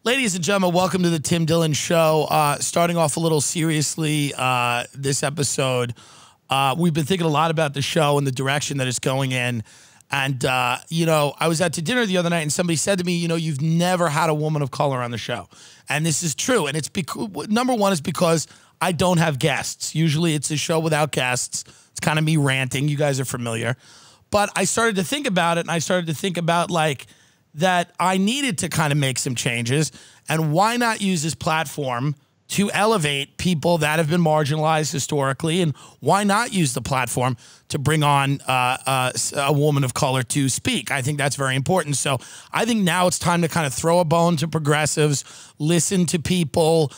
Ladies and gentlemen, welcome to the Tim Dillon Show. Starting off a little seriously this episode, we've been thinking a lot about the show and the direction that it's going in. And, you know, I was out to dinner the other night and somebody said to me, you know, you've never had a woman of color on the show. And this is true. And it's because, number one is because I don't have guests. Usually it's a show without guests. It's kind of me ranting. You guys are familiar. But I started to think about it, and I started to think about, like, that I needed to kind of make some changes, and why not use this platform to elevate people that have been marginalized historically, and why not use the platform to bring on a woman of color to speak? I think that's very important. So I think now it's time to kind of throw a bone to progressives, listen to people,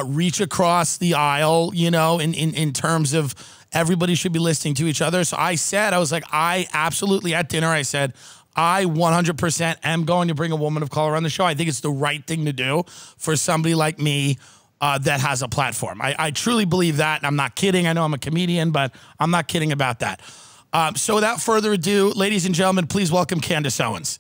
reach across the aisle, you know, in terms of everybody should be listening to each other. So I was like, I absolutely, at dinner, I said, I 100% am going to bring a woman of color on the show. I think it's the right thing to do for somebody like me that has a platform. I truly believe that, and I'm not kidding. I know I'm a comedian, but I'm not kidding about that. So without further ado, ladies and gentlemen, please welcome Candace Owens.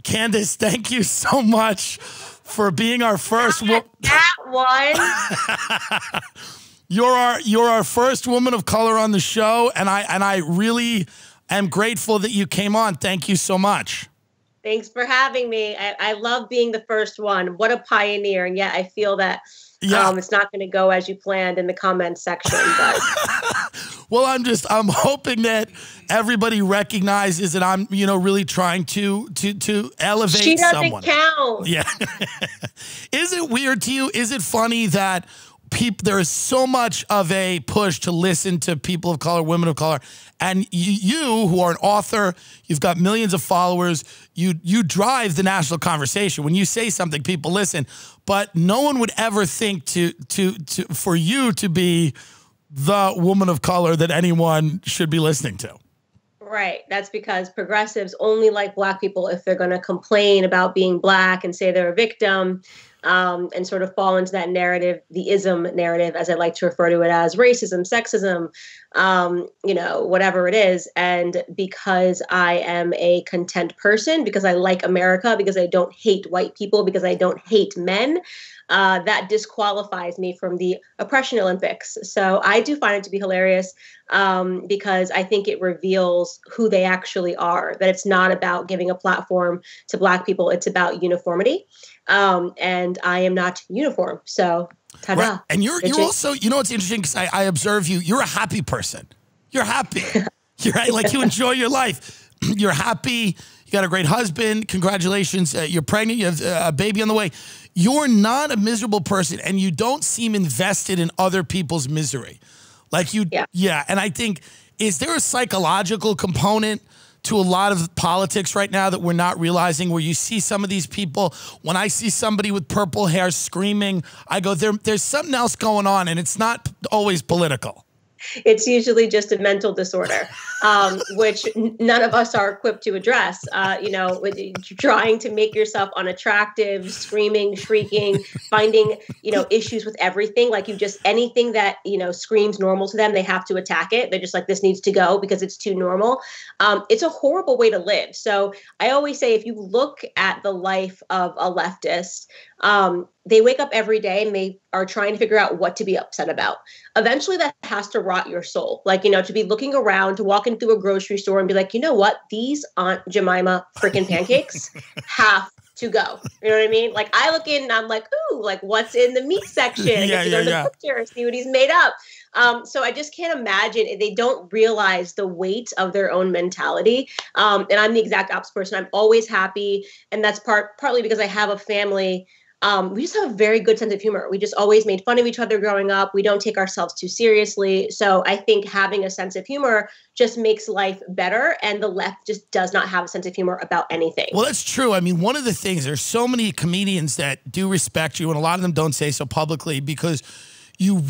Candace, thank you so much for being our first woman. That one. You're our first woman of color on the show, and I really am grateful that you came on. Thank you so much. Thanks for having me. I love being the first one. What a pioneer. And yet I feel that it's not going to go as you planned in the comments section. But. Well, I'm hoping that everybody recognizes that I'm, you know, really trying to elevate she doesn't someone. Count. Yeah. Is it weird to you? Is it funny that there is so much of a push to listen to people of color, women of color, and you who are an author, you've got millions of followers, you drive the national conversation. When you say something, people listen, but no one would ever think for you to be the woman of color that anyone should be listening to. Right. That's because progressives only like Black people if they're going to complain about being Black and say they're a victim. And sort of fall into that narrative, the ism narrative, as I like to refer to it as, racism, sexism, you know, whatever it is. And because I am a content person, because I like America, because I don't hate white people, because I don't hate men, that disqualifies me from the oppression Olympics. So I do find it to be hilarious because I think it reveals who they actually are, that it's not about giving a platform to Black people. It's about uniformity. And I am not uniform. So ta-da. Right. And you're also, you know, what's interesting, because I observe you're a happy person. You're happy. You're right. Like, you enjoy your life. You're happy. You got a great husband. Congratulations. You're pregnant. You have a baby on the way. You're not a miserable person, and you don't seem invested in other people's misery. Like you, yeah. And I think, is there a psychological component to a lot of politics right now that we're not realizing, where you see some of these people? When I see somebody with purple hair screaming, I go, there's something else going on, and it's not always political. It's usually just a mental disorder, which none of us are equipped to address. You know, with trying to make yourself unattractive, screaming, shrieking, finding, you know, issues with everything. Like, anything that, you know, screams normal to them, they have to attack it. They're just like, this needs to go because it's too normal. It's a horrible way to live. So I always say, if you look at the life of a leftist, they wake up every day and they are trying to figure out what to be upset about. Eventually that has to rot your soul. Like, you know, to be looking around, to walk into a grocery store and be like, you know what? These Aunt Jemima freaking pancakes have to go. You know what I mean? Like, I look in and I'm like, ooh, like, what's in the meat section? I get to go to the butcher, see what he's made up. So I just can't imagine. They don't realize the weight of their own mentality. And I'm the exact opposite person. I'm always happy. And that's partly because I have a family. We just have a very good sense of humor. We just always made fun of each other growing up. We don't take ourselves too seriously. So I think having a sense of humor just makes life better. And the left just does not have a sense of humor about anything. Well, that's true. I mean, one of the things, there's so many comedians that do respect you, and a lot of them don't say so publicly, because you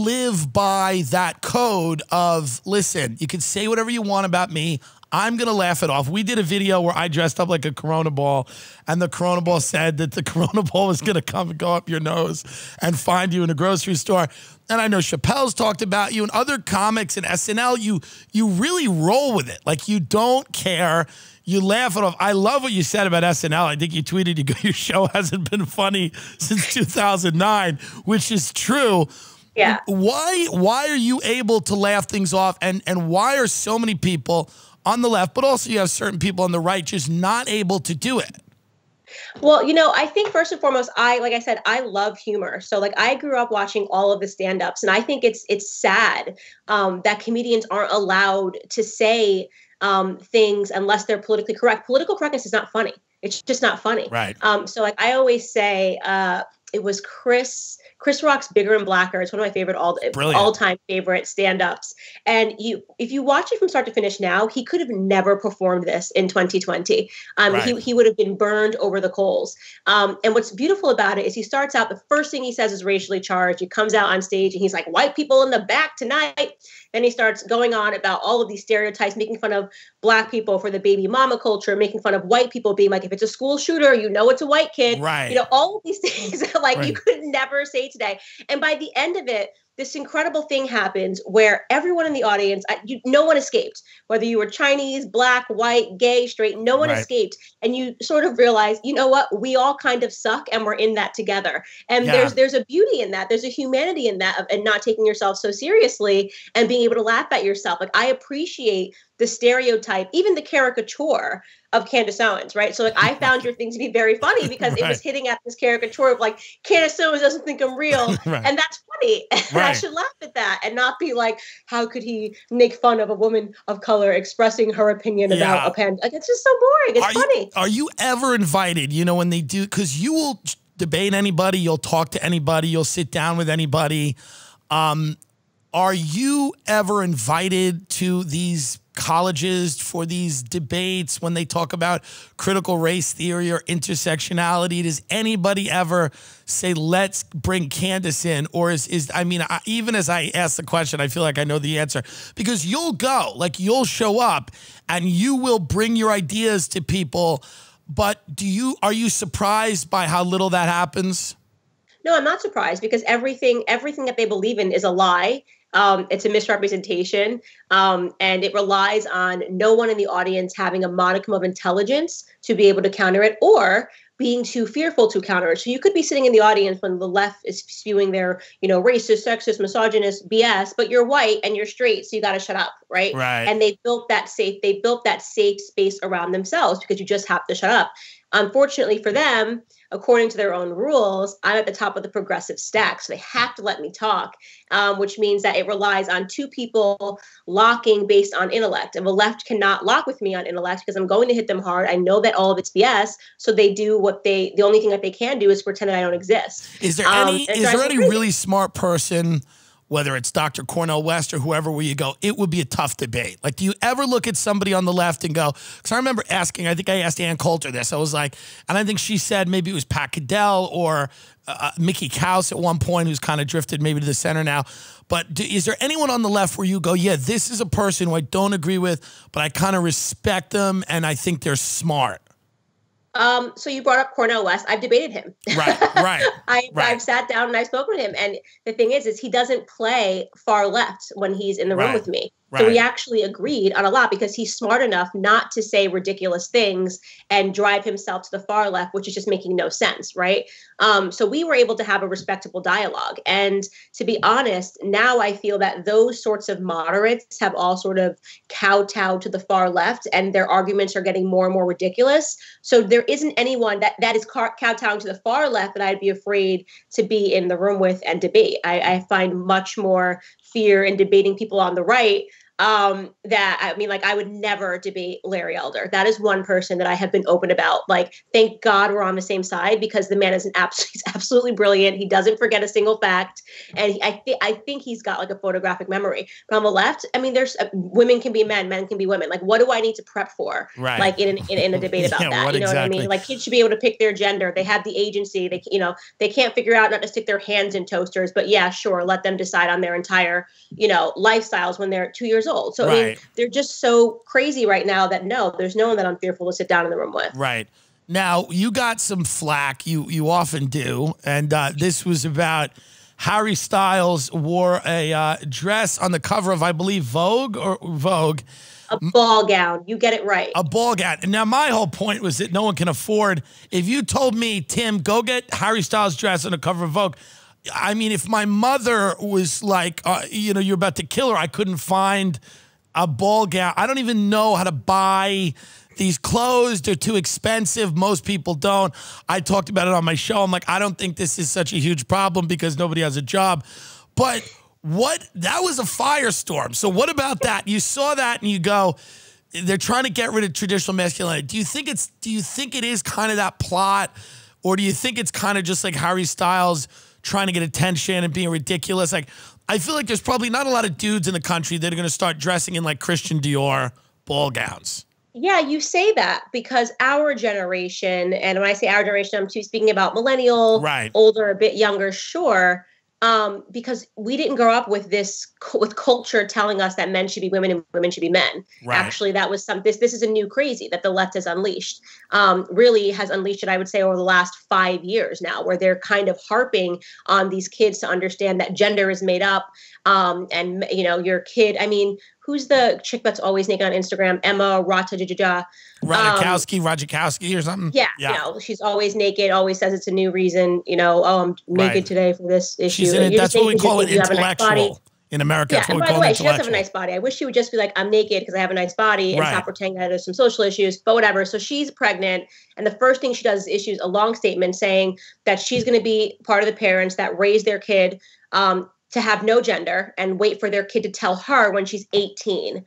live by that code of, listen, you can say whatever you want about me. I'm going to laugh it off. We did a video where I dressed up like a Corona ball, and the Corona ball said that the Corona ball was going to come and go up your nose and find you in a grocery store. And I know Chappelle's talked about you, and other comics and SNL, you really roll with it. Like, you don't care. You laugh it off. I love what you said about SNL. I think you tweeted, your show hasn't been funny since 2009, which is true. Yeah. Why are you able to laugh things off, and why are so many people on the left, but also you have certain people on the right, just not able to do it? Well, I think first and foremost, like I said, I love humor. So like I grew up watching all of the stand-ups, and I think it's sad that comedians aren't allowed to say things unless they're politically correct. Political correctness is not funny. It's just not funny. Right. So like I always say, it was Chris Rock's Bigger and Blacker. It's one of my favorite all-time favorite stand-ups. And if you watch it from start to finish now, he could have never performed this in 2020. Right. He would have been burned over the coals. And what's beautiful about it is he starts out, the first thing he says is racially charged. He comes out on stage and he's like, white people in the back tonight. Then he starts going on about all of these stereotypes, making fun of black people for the baby mama culture, making fun of white people being like, if it's a school shooter, it's a white kid. Right. All of these things that like you could never say today. And by the end of it, this incredible thing happens where everyone in the audience, no one escaped. Whether you were Chinese, black, white, gay, straight, no one escaped. And you sort of realize, you know what? We all kind of suck, and we're in that together. And there's a beauty in that. There's a humanity in that, and not taking yourself so seriously and being able to laugh at yourself. Like, I appreciate the stereotype, even the caricature of Candace Owens, right? So like I found your thing to be very funny because it was hitting at this caricature of like, Candace Owens doesn't think I'm real. And that's funny. And I should laugh at that and not be like, how could he make fun of a woman of color expressing her opinion about a pandemic? Like, it's just so boring. It's funny. Are you ever invited, when they do, because you will debate anybody, you'll talk to anybody, you'll sit down with anybody. Are you ever invited to these colleges for these debates when they talk about critical race theory or intersectionality? Does anybody ever say, let's bring Candace in? Or even as I ask the question, I feel like I know the answer, because you'll go, like you'll show up and you will bring your ideas to people. But are you surprised by how little that happens? No, I'm not surprised, because everything that they believe in is a lie. It's a misrepresentation, and it relies on no one in the audience having a modicum of intelligence to be able to counter it, or being too fearful to counter it. So you could be sitting in the audience when the left is spewing their, racist, sexist, misogynist BS, but you're white and you're straight, so you got to shut up, right? Right. And they built that safe space around themselves because you just have to shut up. Unfortunately for them, according to their own rules, I'm at the top of the progressive stack, so they have to let me talk, which means that it relies on two people locking based on intellect. And the left cannot lock with me on intellect because I'm going to hit them hard. I know that all of it's BS, so they do the only thing that they can do is pretend that I don't exist. Is there any really smart person, whether it's Dr. Cornel West or whoever, where you go, it would be a tough debate? Like, do you ever look at somebody on the left and go, because I remember asking, I think I asked Ann Coulter this, I was like, and I think she said maybe it was Pat Caddell or Mickey Kaus at one point, who's kind of drifted maybe to the center now. But is there anyone on the left where you go, yeah, this is a person who I don't agree with, but I kind of respect them and I think they're smart? So you brought up Cornel West. I've debated him. Right. I've sat down and I've spoken with him. And the thing is he doesn't play far left when he's in the room with me. So we actually agreed on a lot because he's smart enough not to say ridiculous things and drive himself to the far left, which is just making no sense, right? So we were able to have a respectable dialogue. And to be honest, now I feel that those sorts of moderates have all sort of kowtowed to the far left, and their arguments are getting more and more ridiculous. So there isn't anyone that is kowtowing to the far left that I'd be afraid to be in the room with and debate. I find much more fear in debating people on the right. I would never debate Larry Elder. That is one person that I have been open about. Like, thank God we're on the same side, because the man is he's absolutely brilliant. He doesn't forget a single fact. And I think he's got like a photographic memory. But on the left, there's women can be men can be women. Like, what do I need to prep for? Right. Like in a debate about that. You know what I mean? Like, kids should be able to pick their gender. They have the agency. They can't figure out not to stick their hands in toasters, but yeah, sure. Let them decide on their entire, lifestyles when they're 2 years old. old. So, I mean, they're just so crazy right now that no, there's no one that I'm fearful to sit down in the room with. Right. Now, you got some flack. You often do. And this was about Harry Styles wore a dress on the cover of, I believe, Vogue. A ball gown. You get it right. A ball gown. And now my whole point was that no one can afford. If you told me, Tim, go get Harry Styles' dress on the cover of Vogue. I mean, if my mother was like, you know, you're about to kill her, I couldn't find a ball gown. I don't even know how to buy these clothes. They're too expensive. Most people don't. I talked about it on my show. I'm like, I don't think this is such a huge problem because nobody has a job. But that was a firestorm. So what about that? You saw that and you go, they're trying to get rid of traditional masculinity. Do you think it is kind of that plot, or do you think it's kind of just like Harry Styles trying to get attention and being ridiculous? Like, I feel like there's probably not a lot of dudes in the country that are going to start dressing in like Christian Dior ball gowns. Yeah, you say that because our generation, and when I say our generation, I'm speaking about millennial, older, a bit younger, sure. Because we didn't grow up with with culture telling us that men should be women and women should be men. Actually, that was this is a new crazy that the left has unleashed. Really has unleashed it, I would say, over the last 5 years now, where they're kind of harping on these kids to understand that gender is made up. And you know, your kid, I mean, who's the chick that's always naked on Instagram? Emma Ratajkowski or something? Yeah, you know, she's always naked, always says it's a new reason, you know, oh, I'm naked today for this issue. She's in it, that's what we call it, intellectual. In America, yeah, and by the way, she does have a nice body. I wish she would just be like, I'm naked because I have a nice body, and stop pretending that there's some social issues, but whatever. So she's pregnant, and the first thing she does is issues a long statement saying that she's going to be part of the parents that raise their kid to have no gender and wait for their kid to tell her when she's 18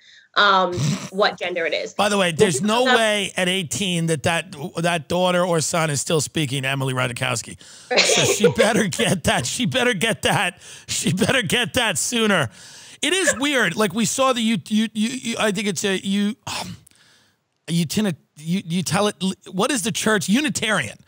what gender it is. By the way, there's no way at 18 that daughter or son is still speaking to Emily Ratajkowski. So she better get that. She better get that. She better get that sooner. It is weird. Like we saw the I think it's a you tell it. What is the church? Unitarian.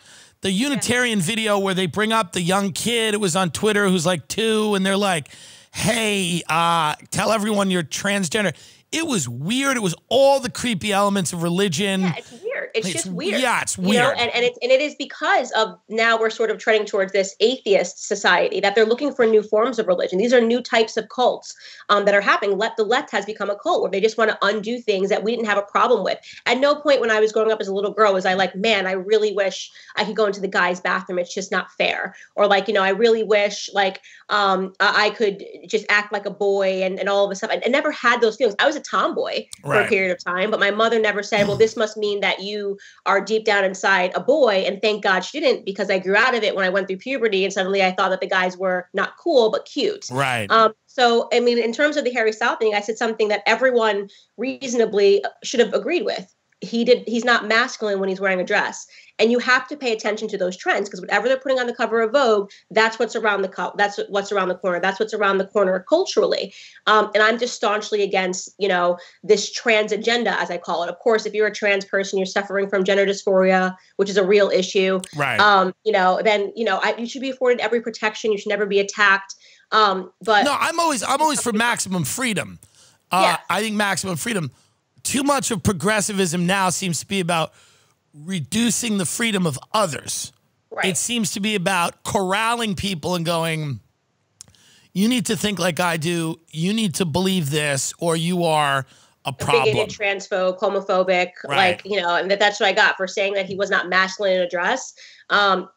The Unitarian video where they bring up the young kid, it was on Twitter, who's like 2, and they're like, hey, tell everyone you're transgender. It was weird. It was all the creepy elements of religion. Yeah, it's weird. It's just weird. Yeah, it's weird. You know, and it is because of now we're sort of trending towards this atheist society that they're looking for new forms of religion. These are new types of cults that are happening. The left has become a cult where they just want to undo things that we didn't have a problem with. At no point when I was growing up as a little girl was I like, man, I really wish I could go into the guy's bathroom. It's just not fair. Or like, you know, I really wish like I could just act like a boy and all of this stuff. I never had those feelings. I was a tomboy for a period of time, but my mother never said, well, this must mean that you are deep down inside a boy. And thank God she didn't, because I grew out of it when I went through puberty and suddenly I thought that the guys were not cool, but cute. Right. So, I mean, in terms of the Harry Styles thing, I said something that everyone reasonably should have agreed with. He's not masculine when he's wearing a dress. And you have to pay attention to those trends because whatever they're putting on the cover of Vogue, that's what's around that's what's around the corner. That's what's around the corner culturally. And I'm just staunchly against, you know, this trans agenda, as I call it. Of course, if you're a trans person, you're suffering from gender dysphoria, which is a real issue. Right. You know, then, you know, you should be afforded every protection. You should never be attacked. But no, I'm always for maximum freedom. I think maximum freedom. Too much of progressivism now seems to be about reducing the freedom of others. Right. It seems to be about corralling people and going, you need to think like I do. You need to believe this, or you are a problem. Bigoted, transphobe, homophobic, like, you know, and that's what I got for saying that he was not masculine in a dress.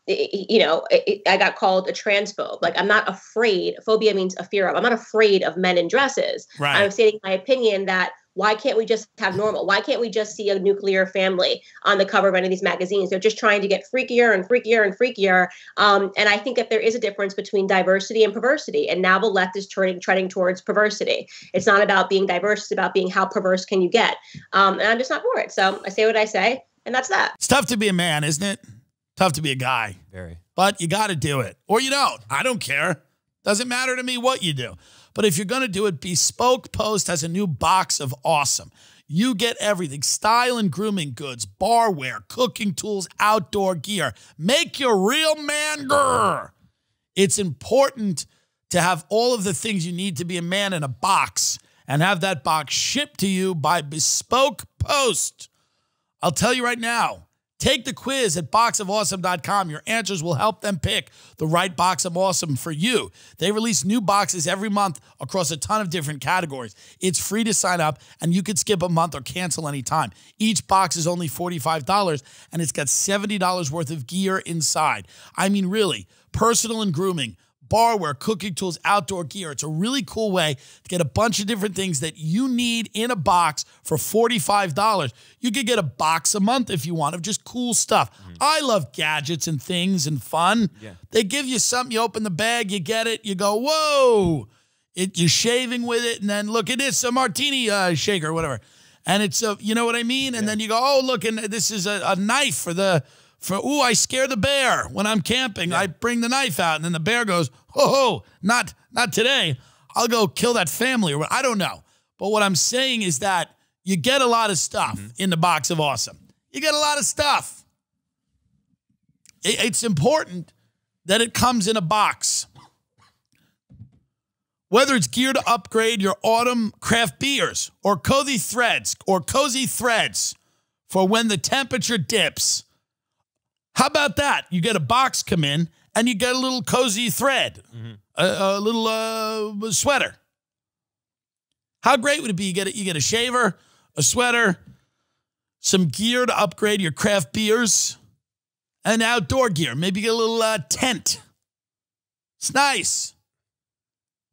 You know, I got called a transphobe. Like, I'm not afraid. Phobia means a fear of. I'm not afraid of men in dresses. Right. I'm stating my opinion that why can't we just have normal? Why can't we just see a nuclear family on the cover of any of these magazines? They're just trying to get freakier and freakier and freakier. And I think that there is a difference between diversity and perversity. And now the left is treading towards perversity. It's not about being diverse. It's about being how perverse can you get? And I'm just not for it. So I say what I say, and that's that. It's tough to be a man, isn't it? Tough to be a guy. Very. But you got to do it. Or you don't. I don't care. Doesn't matter to me what you do. But if you're going to do it, Bespoke Post has a new box of awesome. You get everything. Style and grooming goods, barware, cooking tools, outdoor gear. Make your real man grrr. It's important to have all of the things you need to be a man in a box. and have that box shipped to you by bespoke post. I'll tell you right now, take the quiz at boxofawesome.com. Your answers will help them pick the right box of awesome for you. They release new boxes every month across a ton of different categories. It's free to sign up, and you could skip a month or cancel anytime. Each box is only $45, and it's got $70 worth of gear inside. I mean, really, personal and grooming, barware, cooking tools, outdoor gear. It's a really cool way to get a bunch of different things that you need in a box for $45. You could get a box a month if you want of just cool stuff. I love gadgets and things and fun. Yeah. They give you something, you open the bag, you get it, you go, whoa. You're shaving with it, and then look at this, a martini shaker or whatever. And it's, you know what I mean? And then you go, oh, look, and this is a knife ooh, I scare the bear when I'm camping. I bring the knife out, and then the bear goes, oh, not today. I'll go kill that family. Or I don't know. But what I'm saying is that you get a lot of stuff in the box of awesome. You get a lot of stuff. It's important that it comes in a box. Whether it's gear to upgrade your autumn craft beers or cozy threads for when the temperature dips. How about that? You get a box come in, and you get a little cozy thread, a little sweater. How great would it be? You get a shaver, a sweater, some gear to upgrade your craft beers, and outdoor gear. Maybe get a little tent. It's nice.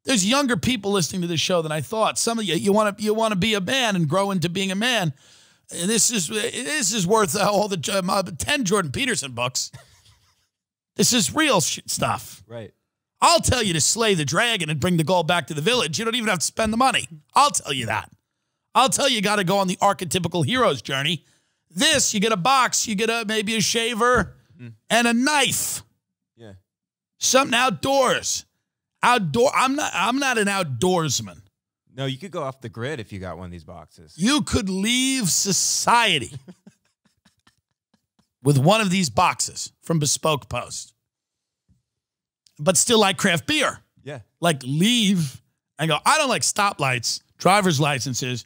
There's younger people listening to this show than I thought. Some of you want to be a man and grow into being a man. And this is worth all the 10 Jordan Peterson books. This is real stuff. Right. I'll tell you to slay the dragon and bring the gold back to the village. You don't even have to spend the money. I'll tell you that. I'll tell you got to go on the archetypical hero's journey. This, you get a box, you get maybe a shaver and a knife. Yeah. Something outdoors. I'm not an outdoorsman. No, you could go off the grid if you got one of these boxes. You could leave society with one of these boxes from Bespoke Post, but still like craft beer. Yeah. Like leave and go, I don't like stoplights, driver's licenses.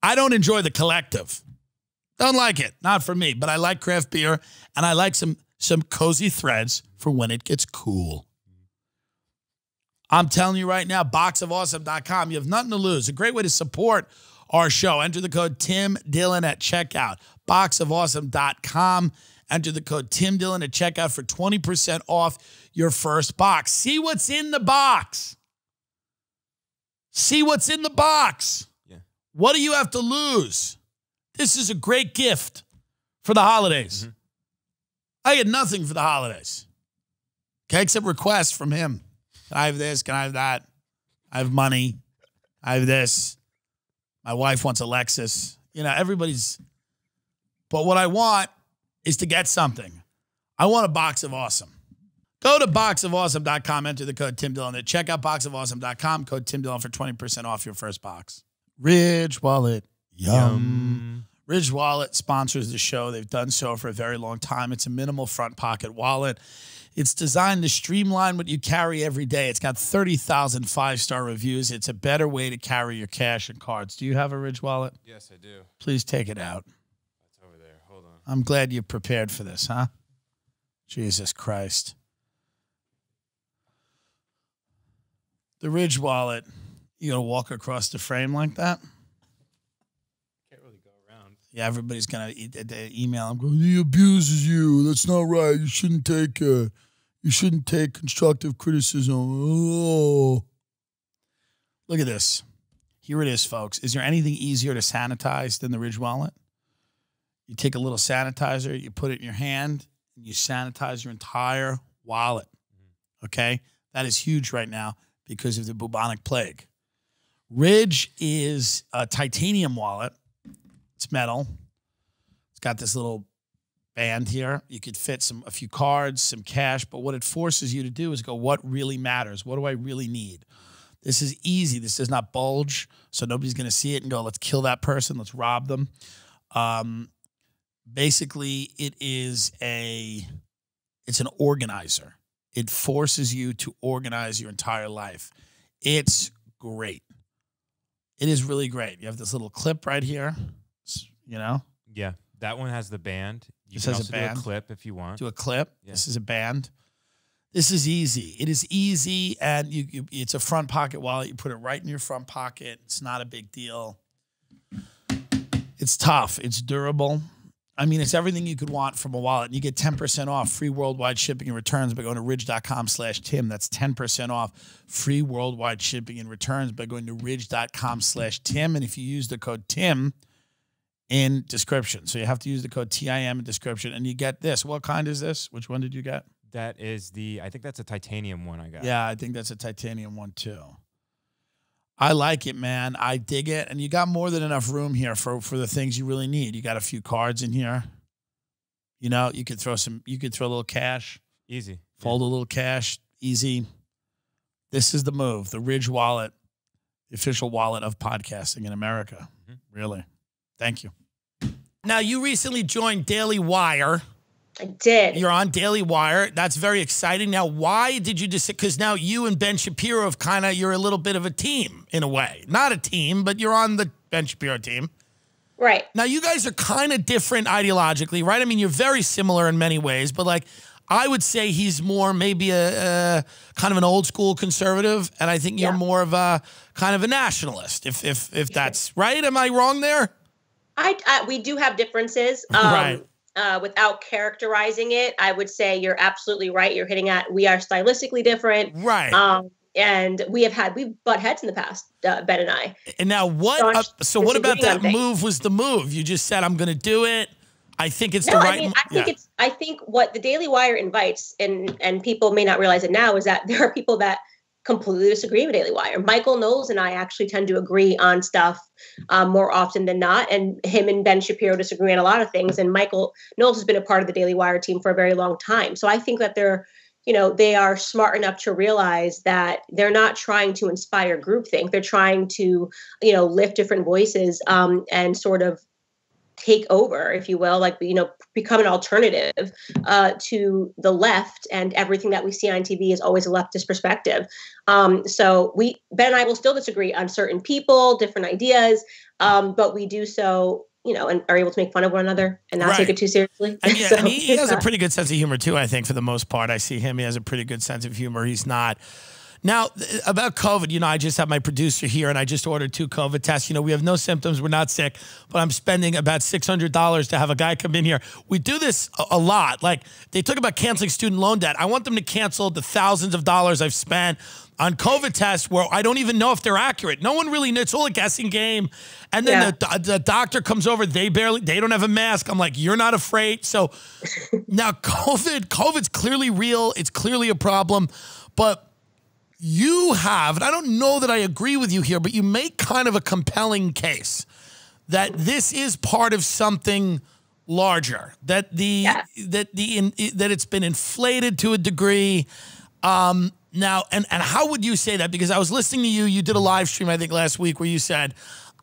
I don't enjoy the collective. Don't like it. Not for me, but I like craft beer, and I like some cozy threads for when it gets cool. I'm telling you right now, boxofawesome.com. You have nothing to lose. A great way to support our show. Enter the code TIMDILLON at checkout. Boxofawesome.com. Enter the code TIMDILLON at checkout for 20% off your first box. See what's in the box. See what's in the box. Yeah. What do you have to lose? This is a great gift for the holidays. I get nothing for the holidays. Okay, except requests from him. Can I have this? Can I have that? I have money. I have this. My wife wants a Lexus. You know, everybody's. But what I want is to get something. I want a box of awesome. Go to boxofawesome.com. Enter the code TIMDILLON. Check out boxofawesome.com. Code TIMDILLON for 20% off your first box. Ridge Wallet. Yum. Ridge Wallet sponsors the show. They've done so for a very long time. It's a minimal front pocket wallet. It's designed to streamline what you carry every day. It's got 30,000 five-star reviews. It's a better way to carry your cash and cards. Do you have a Ridge Wallet? Yes, I do. Please take it out. It's over there. Hold on. I'm glad you prepared for this, huh? Jesus Christ. The Ridge Wallet, you gonna walk across the frame like that? Can't really go around. Yeah, everybody's gonna email him. Go, he abuses you. That's not right. You shouldn't take constructive criticism. Oh, look at this. Here it is, folks. Is there anything easier to sanitize than the Ridge Wallet? You take a little sanitizer, you put it in your hand, and you sanitize your entire wallet. Okay, that is huge right now because of the bubonic plague. Ridge is a titanium wallet. It's metal. It's got this little band here. You could fit a few cards, some cash, but what it forces you to do is go, what really matters? What do I really need? This is easy. This does not bulge, so nobody's going to see it and go, let's kill that person. Let's rob them. Basically, it's an organizer. It forces you to organize your entire life. It's great. It is really great. You have this little clip right here, you know? Yeah, that one has the band. You This can has a also band. do a clip if you want. Do a clip. Yeah. This is a band. This is easy. It is easy, and it's a front pocket wallet. You put it right in your front pocket. It's not a big deal. It's tough. It's durable. I mean, it's everything you could want from a wallet. And you get 10% off free worldwide shipping and returns by going to ridge.com/Tim. That's 10% off free worldwide shipping and returns by going to ridge.com/Tim. And if you use the code TIM in description. So you have to use the code TIM in description, and you get this. What kind is this? Which one did you get? That is I think that's a titanium one I got. Yeah, I think that's a titanium one too. I like it, man. I dig it. And you got more than enough room here for the things you really need. You got a few cards in here. You know, you could throw a little cash. Easy. Fold a little cash. Easy. This is the move. The Ridge wallet, the official wallet of podcasting in America. Really. Thank you. Now, you recently joined Daily Wire. I did. You're on Daily Wire. That's very exciting. Now, why did you just, because now you and Ben Shapiro have you're a little bit of a team in a way. Not a team, but you're on the Ben Shapiro team. Right. Now, you guys are kind of different ideologically, right? I mean, you're very similar in many ways, but like, I would say he's more maybe a kind of an old school conservative, and I think you're more of a kind of a nationalist, if that's right. Am I wrong there? We do have differences. Right. Without characterizing it, I would say you're absolutely right. You're hitting at, we are stylistically different. Right. And we've butt heads in the past, Ben and I. And now what, so what about that move was the move? You just said, I'm going to do it. I think it's the right. I think what the Daily Wire invites, and people may not realize it now, is that there are people that completely disagree with Daily Wire. Michael Knowles and I actually tend to agree on stuff more often than not. And him and Ben Shapiro disagree on a lot of things. And Michael Knowles has been a part of the Daily Wire team for a very long time. So I think that they are smart enough to realize that they're not trying to inspire groupthink. They're trying to, lift different voices and sort of take over, if you will, become an alternative to the left, and everything that we see on TV is always a leftist perspective. So Ben and I will still disagree on certain people, different ideas, but we do so, and are able to make fun of one another and not take it too seriously. And, and he has a pretty good sense of humor too, I think, for the most part. I see him, he has a pretty good sense of humor. He's not. Now, about COVID, I just have my producer here, and I just ordered 2 COVID tests. We have no symptoms. We're not sick, but I'm spending about $600 to have a guy come in here. We do this a lot. Like, they talk about canceling student loan debt. I want them to cancel the thousands of dollars I've spent on COVID tests where I don't even know if they're accurate. No one really knows. It's all a guessing game. And then the doctor comes over. They don't have a mask. I'm like, you're not afraid. So now COVID's clearly real. It's clearly a problem, but you have, and I don't know that I agree with you here, but you make kind of a compelling case that this is part of something larger, that it's been inflated to a degree. Now, and how would you say that? Because I was listening to you did a live stream, I think last week, where you said,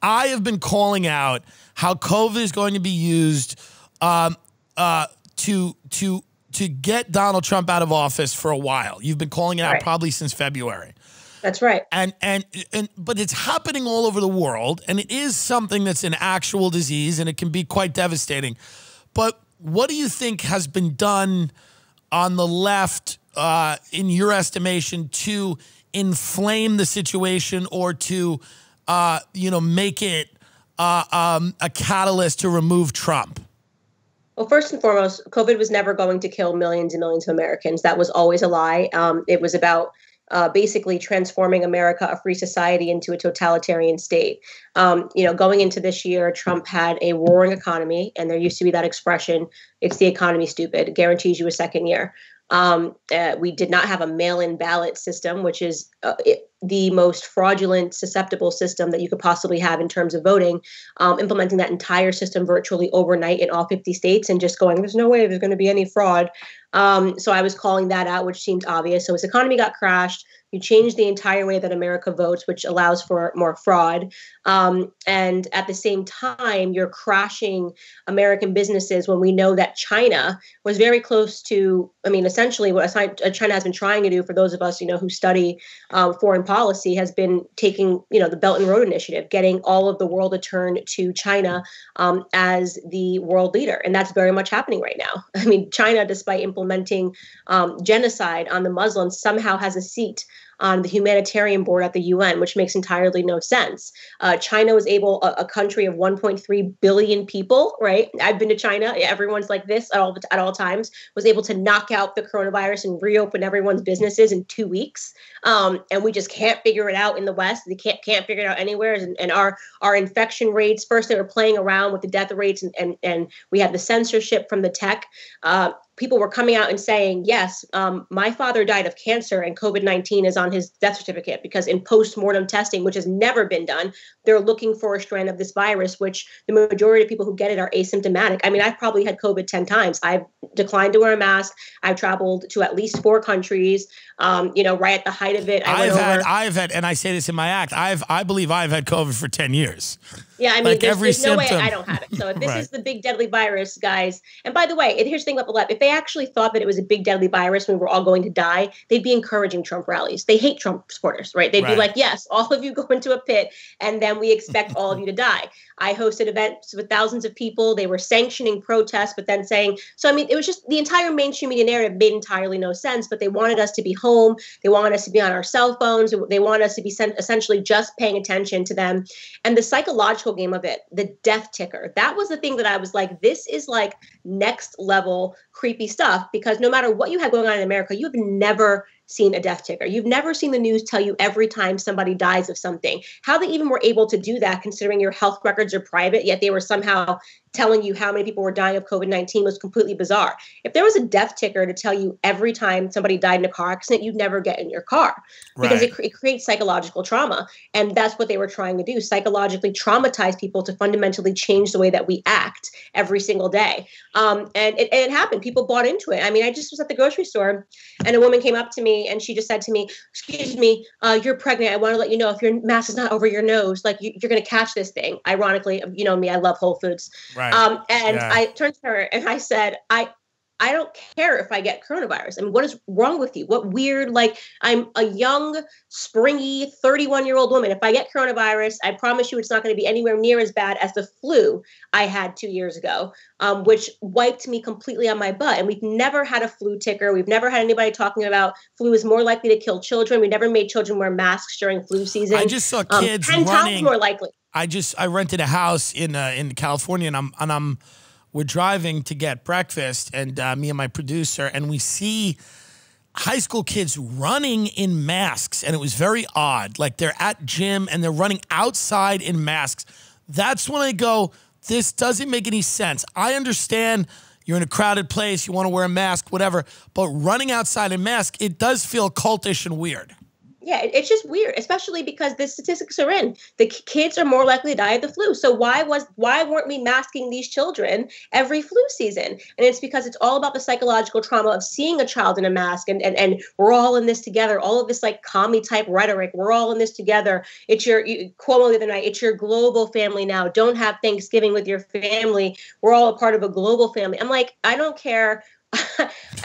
I have been calling out how COVID is going to be used to get Donald Trump out of office for a while. You've been calling it out probably since February. That's right. But it's happening all over the world, and it is something that's an actual disease, and it can be quite devastating. But what do you think has been done on the left, in your estimation, to inflame the situation or to, make it a catalyst to remove Trump? Well, first and foremost, COVID was never going to kill millions and millions of Americans. That was always a lie. It was about basically transforming America, a free society, into a totalitarian state. Going into this year, Trump had a roaring economy, and there used to be that expression, it's the economy stupid. It guarantees you a second year. We did not have a mail-in ballot system, which is the most fraudulent, susceptible system that you could possibly have in terms of voting, implementing that entire system virtually overnight in all 50 states and just going, there's no way there's going to be any fraud. So I was calling that out, which seemed obvious. So his economy got crashed. You changed the entire way that America votes, which allows for more fraud. And at the same time, you're crashing American businesses when we know that China was very close to, essentially what China has been trying to do, for those of us, who study foreign policy has been taking, the Belt and Road Initiative, getting all of the world to turn to China as the world leader. And that's very much happening right now. I mean, China, despite implementing genocide on the Muslims, somehow has a seat on the humanitarian board at the UN, which makes entirely no sense. China was able, a country of 1.3 billion people, right? I've been to China. Everyone's like this at all times, was able to knock out the coronavirus and reopen everyone's businesses in 2 weeks. And we just can't figure it out in the West. They can't figure it out anywhere. And our infection rates, first they were playing around with the death rates, and we had the censorship from the tech. People were coming out and saying, yes, my father died of cancer and COVID-19 is on his death certificate, because in post-mortem testing, which has never been done, they're looking for a strand of this virus, which the majority of people who get it are asymptomatic. I mean, I've probably had COVID 10 times. I've declined to wear a mask. I've traveled to at least 4 countries, right at the height of it. I've had, and I say this in my act, I believe I've had COVID for 10 years. Yeah, I mean, there's no way I don't have it. So if this Right. is the big deadly virus, guys, and by the way, here's the thing about the left. If they actually thought that it was a big deadly virus when we were all going to die, they'd be encouraging Trump rallies. They hate Trump supporters, right? They'd be like, yes, all of you go into a pit, and then we expect all of you to die. I hosted events with thousands of people. They were sanctioning protests, but then saying, so I mean, it was just the entire mainstream media narrative made entirely no sense, but they wanted us to be home. They wanted us to be on our cell phones. They wanted us to be essentially just paying attention to them. And the psychological game of it, the death ticker, that was the thing that I was like, this is like next level creepy stuff, because no matter what you have going on in America, you have never seen a death ticker. You've never seen the news tell you every time somebody dies of something. How they even were able to do that, considering your health records are private, yet they were somehow telling you how many people were dying of COVID-19, was completely bizarre. If there was a death ticker to tell you every time somebody died in a car accident, you'd never get in your car, because it creates psychological trauma. And that's what they were trying to do, psychologically traumatize people to fundamentally change the way that we act every single day. And it happened. People bought into it. I mean, I just was at the grocery store and a woman came up to me and she just said to me, excuse me, you're pregnant. I want to let you know, if your mask is not over your nose, like you're going to catch this thing. Ironically, you know me, I love Whole Foods. Right. I turned to her and I said, I don't care if I get coronavirus. I mean, what is wrong with you? What weird, like, I'm a young, springy, 31-year-old woman. If I get coronavirus, I promise you it's not going to be anywhere near as bad as the flu I had 2 years ago, which wiped me completely on my butt. And we've never had a flu ticker. We've never had anybody talking about flu is more likely to kill children. We never made children wear masks during flu season. I just saw kids 10 running. times more likely. I rented a house in California, and we're driving to get breakfast, and me and my producer, and we see high school kids running in masks, and it was very odd. Like, they're at gym and they're running outside in masks. That's when I go, this doesn't make any sense. I understand you're in a crowded place, you want to wear a mask, whatever, but running outside in mask, it does feel cultish and weird. Yeah, it's just weird, especially because the statistics are in. The kids are more likely to die of the flu. So why weren't we masking these children every flu season? And it's because it's all about the psychological trauma of seeing a child in a mask, and we're all in this together. All of this like commie type rhetoric. We're all in this together. It's Cuomo the other night. It's your global family now. Don't have Thanksgiving with your family. We're all a part of a global family. I'm like, I don't care.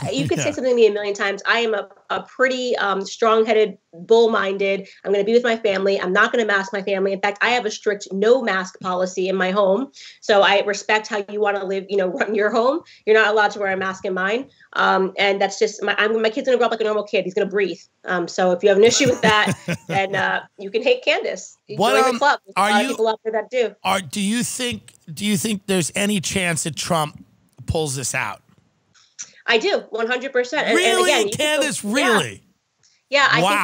You could say something to me a million times. I am a pretty strong-headed, bull-minded. I'm going to be with my family. I'm not going to mask my family. In fact, I have a strict no mask policy in my home. So I respect how you want to live, run your home. You're not allowed to wear a mask in mine. And that's just, my kid's going to grow up like a normal kid. He's going to breathe. So if you have an issue with that, then you can hate Candace. Join the club. There's a lot of people out there that do. Do you think there's any chance that Trump pulls this out? I do, 100%. Really, and again, Candace, really? Yeah, I Wow. think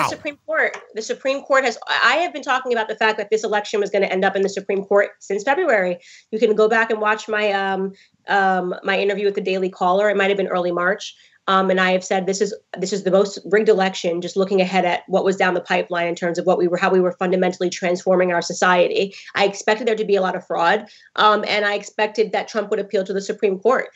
the Supreme Court has, I have been talking about the fact that this election was going to end up in the Supreme Court since February. You can go back and watch my my interview with the Daily Caller. It might have been early March. And I have said this is the most rigged election, just looking ahead at what was down the pipeline in terms of how we were fundamentally transforming our society. I expected there to be a lot of fraud, and I expected that Trump would appeal to the Supreme Court.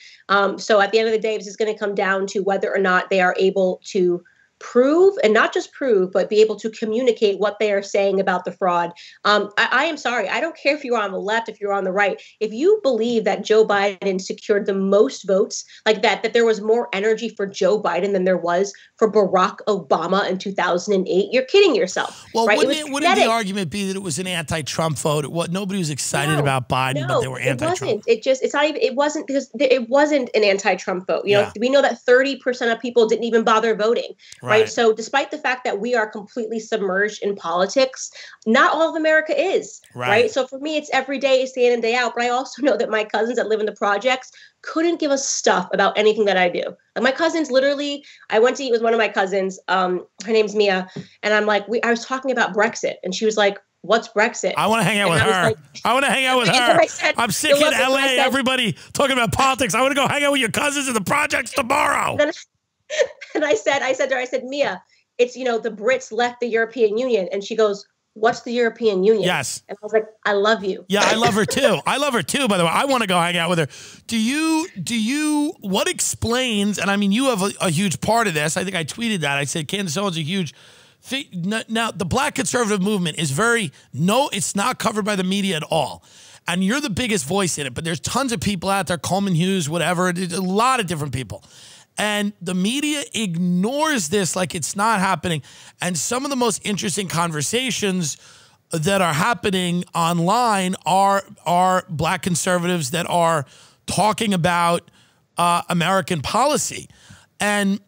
So at the end of the day, this is going to come down to whether or not they are able to prove, and not just prove, but be able to communicate what they are saying about the fraud. I am sorry. I don't care if you're on the left, if you're on the right. If you believe that Joe Biden secured the most votes, like that there was more energy for Joe Biden than there was for Barack Obama in 2008, you're kidding yourself. Well, right? wouldn't the argument be that it was an anti-Trump vote? Nobody was excited about Biden, but they were anti-Trump. It wasn't because it wasn't an anti-Trump vote. You know, we know that 30% of people didn't even bother voting. Right. So despite the fact that we are completely submerged in politics, not all of America is. Right. So for me, it's every day, it's day in and day out. But I also know that my cousins that live in the projects couldn't give a stuff about anything that I do. Like my cousins, literally, I went to eat with one of my cousins. Her name's Mia. And I'm like, I was talking about Brexit. And she was like, what's Brexit? I want to hang out with her. I want to hang out with her. I'm sick in LA. Everybody talking about politics. I want to go hang out with your cousins in the projects tomorrow. And I said to her, Mia, it's, the Brits left the European Union. And she goes, what's the European Union? Yes. And I was like, I love you. Yeah, I love her too. I love her too, by the way. I want to go hang out with her. What explains, and I mean, you have a huge part of this. I think I tweeted that. I said, Candace Owens is a huge, now the black conservative movement is it's not covered by the media at all. And you're the biggest voice in it, but there's tons of people out there, Coleman Hughes, whatever, a lot of different people. And the media ignores this like it's not happening. And some of the most interesting conversations that are happening online are black conservatives that are talking about American policy and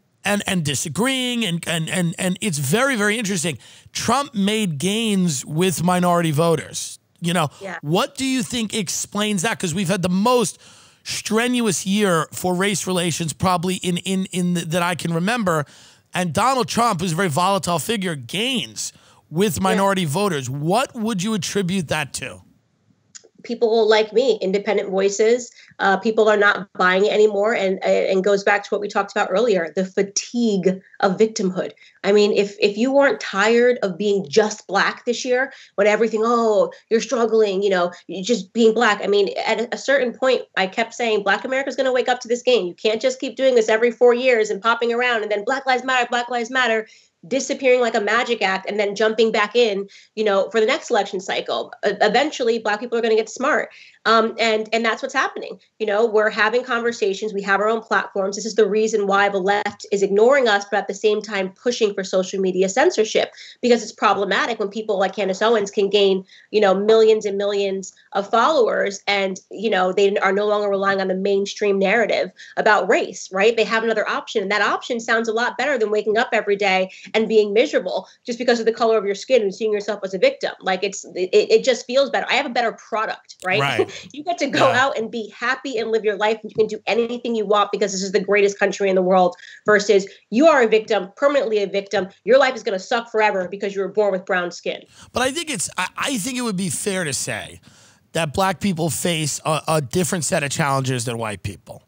disagreeing. And it's very, very interesting. Trump made gains with minority voters. What do you think explains that? Because we've had the most strenuous year for race relations probably that I can remember, and Donald Trump, who's a very volatile figure, gains with minority voters. What would you attribute that to? People like me, independent voices. People are not buying it anymore, and goes back to what we talked about earlier, the fatigue of victimhood. I mean, if you weren't tired of being just black this year, when everything, you're struggling, you're just being black. I mean, at a certain point, I kept saying, Black America's going to wake up to this game. You can't just keep doing this every 4 years and popping around, and then Black Lives Matter, disappearing like a magic act, and then jumping back in, for the next election cycle. Eventually, Black people are going to get smart. And that's what's happening. We're having conversations. We have our own platforms. This is the reason why the left is ignoring us, but at the same time pushing for social media censorship, because it's problematic when people like Candace Owens can gain, millions and millions of followers, and, they are no longer relying on the mainstream narrative about race, right? They have another option. And that option sounds a lot better than waking up every day and being miserable just because of the color of your skin and seeing yourself as a victim. Like it just feels better. I have a better product, right? You get to go out and be happy and live your life, and you can do anything you want because this is the greatest country in the world, versus you are a victim, permanently a victim. Your life is going to suck forever because you were born with brown skin. But I think I think it would be fair to say that black people face a different set of challenges than white people.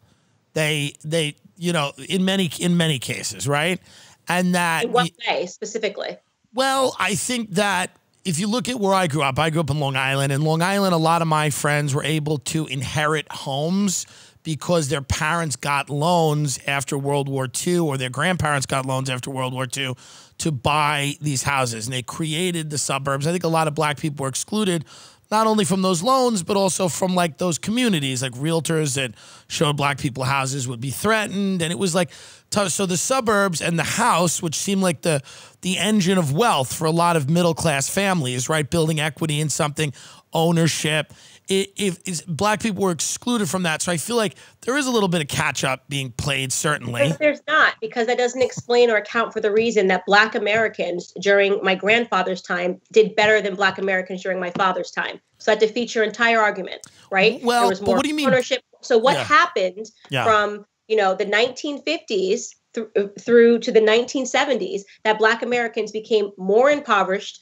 They in many cases, right? And that in what way specifically? Well, I think that if you look at where I grew up in Long Island. In Long Island, a lot of my friends were able to inherit homes because their parents got loans after World War II, or their grandparents got loans after World War II to buy these houses. And they created the suburbs. I think a lot of black people were excluded, not only from those loans, but also from like those communities, like realtors that showed black people houses would be threatened. And it was like, so the suburbs and the house, which seemed like the engine of wealth for a lot of middle-class families, right? Building equity in something, ownership. If black people were excluded from that. So I feel like there is a little bit of catch-up being played, certainly. But there's not, because that doesn't explain or account for the reason that black Americans during my grandfather's time did better than black Americans during my father's time. So that defeats your entire argument, right? Well, there was more what do you mean? Ownership. So what happened from the 1950s through to the 1970s, that black Americans became more impoverished,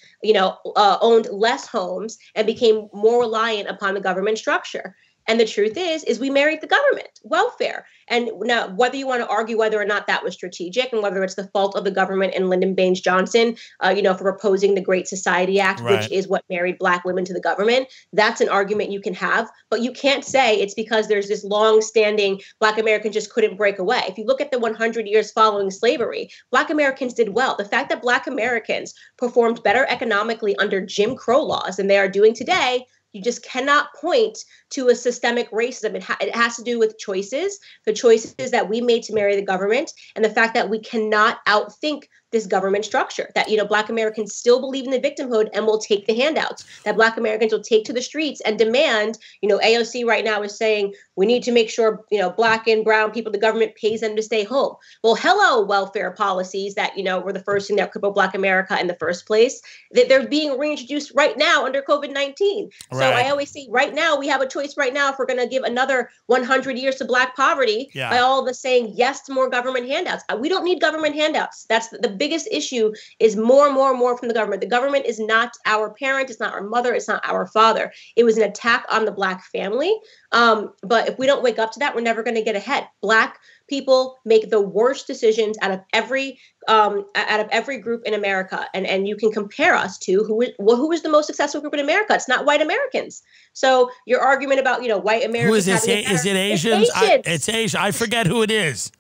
owned less homes, and became more reliant upon the government structure. And the truth is we married the government, welfare. And now, whether you want to argue whether or not that was strategic and whether it's the fault of the government and Lyndon Baines Johnson, for proposing the Great Society Act, which is what married Black women to the government, that's an argument you can have. But you can't say it's because there's this long-standing Black Americans just couldn't break away. If you look at the 100 years following slavery, Black Americans did well. The fact that Black Americans performed better economically under Jim Crow laws than they are doing today, you just cannot point to a systemic racism. It has to do with choices, the choices that we made to marry the government, and the fact that we cannot outthink this government structure, that, Black Americans still believe in the victimhood and will take the handouts, that Black Americans will take to the streets and demand, AOC right now is saying we need to make sure, Black and brown people, the government pays them to stay home. Well, hello, welfare policies that, were the first thing that crippled Black America in the first place, that they're being reintroduced right now under COVID-19. Right. So I always say right now, we have a choice right now if we're going to give another 100 years to Black poverty by all of us saying yes to more government handouts. We don't need government handouts. That's the biggest issue is more from the government. The government is not our parent. It's not our mother. It's not our father. It was an attack on the Black family. But if we don't wake up to that, we're never going to get ahead. Black people make the worst decisions out of every group in America, and you can compare us to who is the most successful group in America. It's not white Americans. So your argument about white Americans, who is this? Is it Asians? It's Asian. I forget who it is.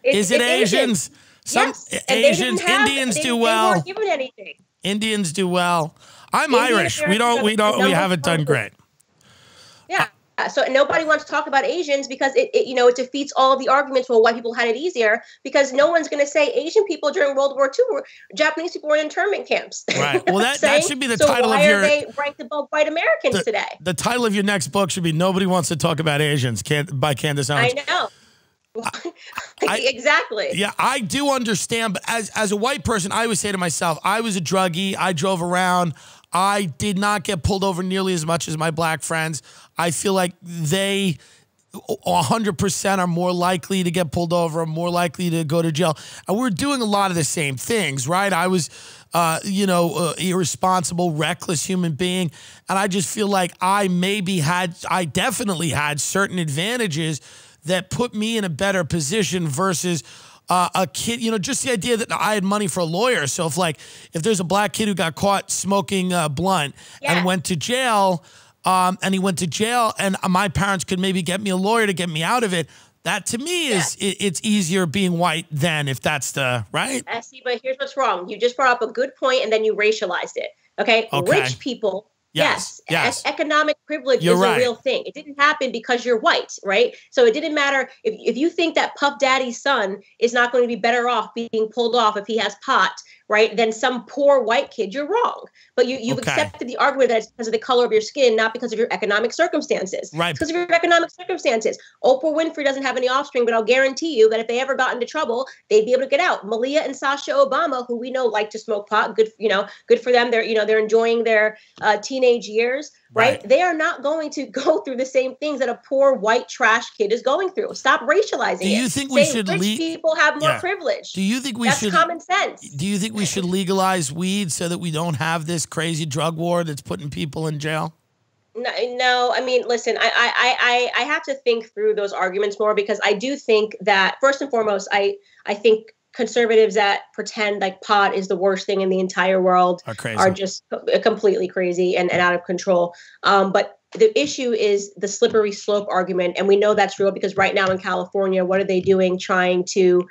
Is it Asians? Some Asians, Indians do well. They weren't given anything. Indians do well. I'm Irish. We haven't done great. Yeah. So nobody wants to talk about Asians because it defeats all of the arguments for white people had it easier, because no one's going to say Asian people during World War II were Japanese people were in internment camps. Right. Well, that should be the title of your. Why are they ranked above white Americans today? The title of your next book should be "Nobody Wants to Talk About Asians" by Candace Owens. I know. Exactly. Yeah, I do understand. But as a white person, I always say to myself, I was a druggie. I drove around. I did not get pulled over nearly as much as my Black friends. I feel like they 100% are more likely to get pulled over, more likely to go to jail. And we're doing a lot of the same things, right? I was, irresponsible, reckless human being. And I just feel like I definitely had certain advantages that put me in a better position versus a kid, just the idea that I had money for a lawyer. So if there's a Black kid who got caught smoking a blunt and went to jail, and my parents could maybe get me a lawyer to get me out of it, that to me is it's easier being white than if that's the right. I see, but here's what's wrong. You just brought up a good point and then you racialized it. Okay. Rich people. Yes. Economic privilege is a real thing. It didn't happen because you're white, right? So it didn't matter if you think that Puff Daddy's son is not going to be better off being pulled off if he has pot, right, than some poor white kid, you're wrong. But you've accepted the argument that it's because of the color of your skin, not because of your economic circumstances. Right. It's because of your economic circumstances. Oprah Winfrey doesn't have any offspring, but I'll guarantee you that if they ever got into trouble, they'd be able to get out. Malia and Sasha Obama, who we know like to smoke pot, good for them. They're enjoying their teenage years. Right? They are not going to go through the same things that a poor white trash kid is going through. Stop racializing it. Do you think we should rich people have more privilege? Do you think That's common sense? Do you think we should legalize weed so that we don't have this crazy drug war that's putting people in jail? No. I mean, listen, I have to think through those arguments more, because I do think that first and foremost, I think conservatives that pretend like pot is the worst thing in the entire world are just completely crazy and out of control. But the issue is the slippery slope argument. And we know that's real because right now in California, what are they doing? Trying to,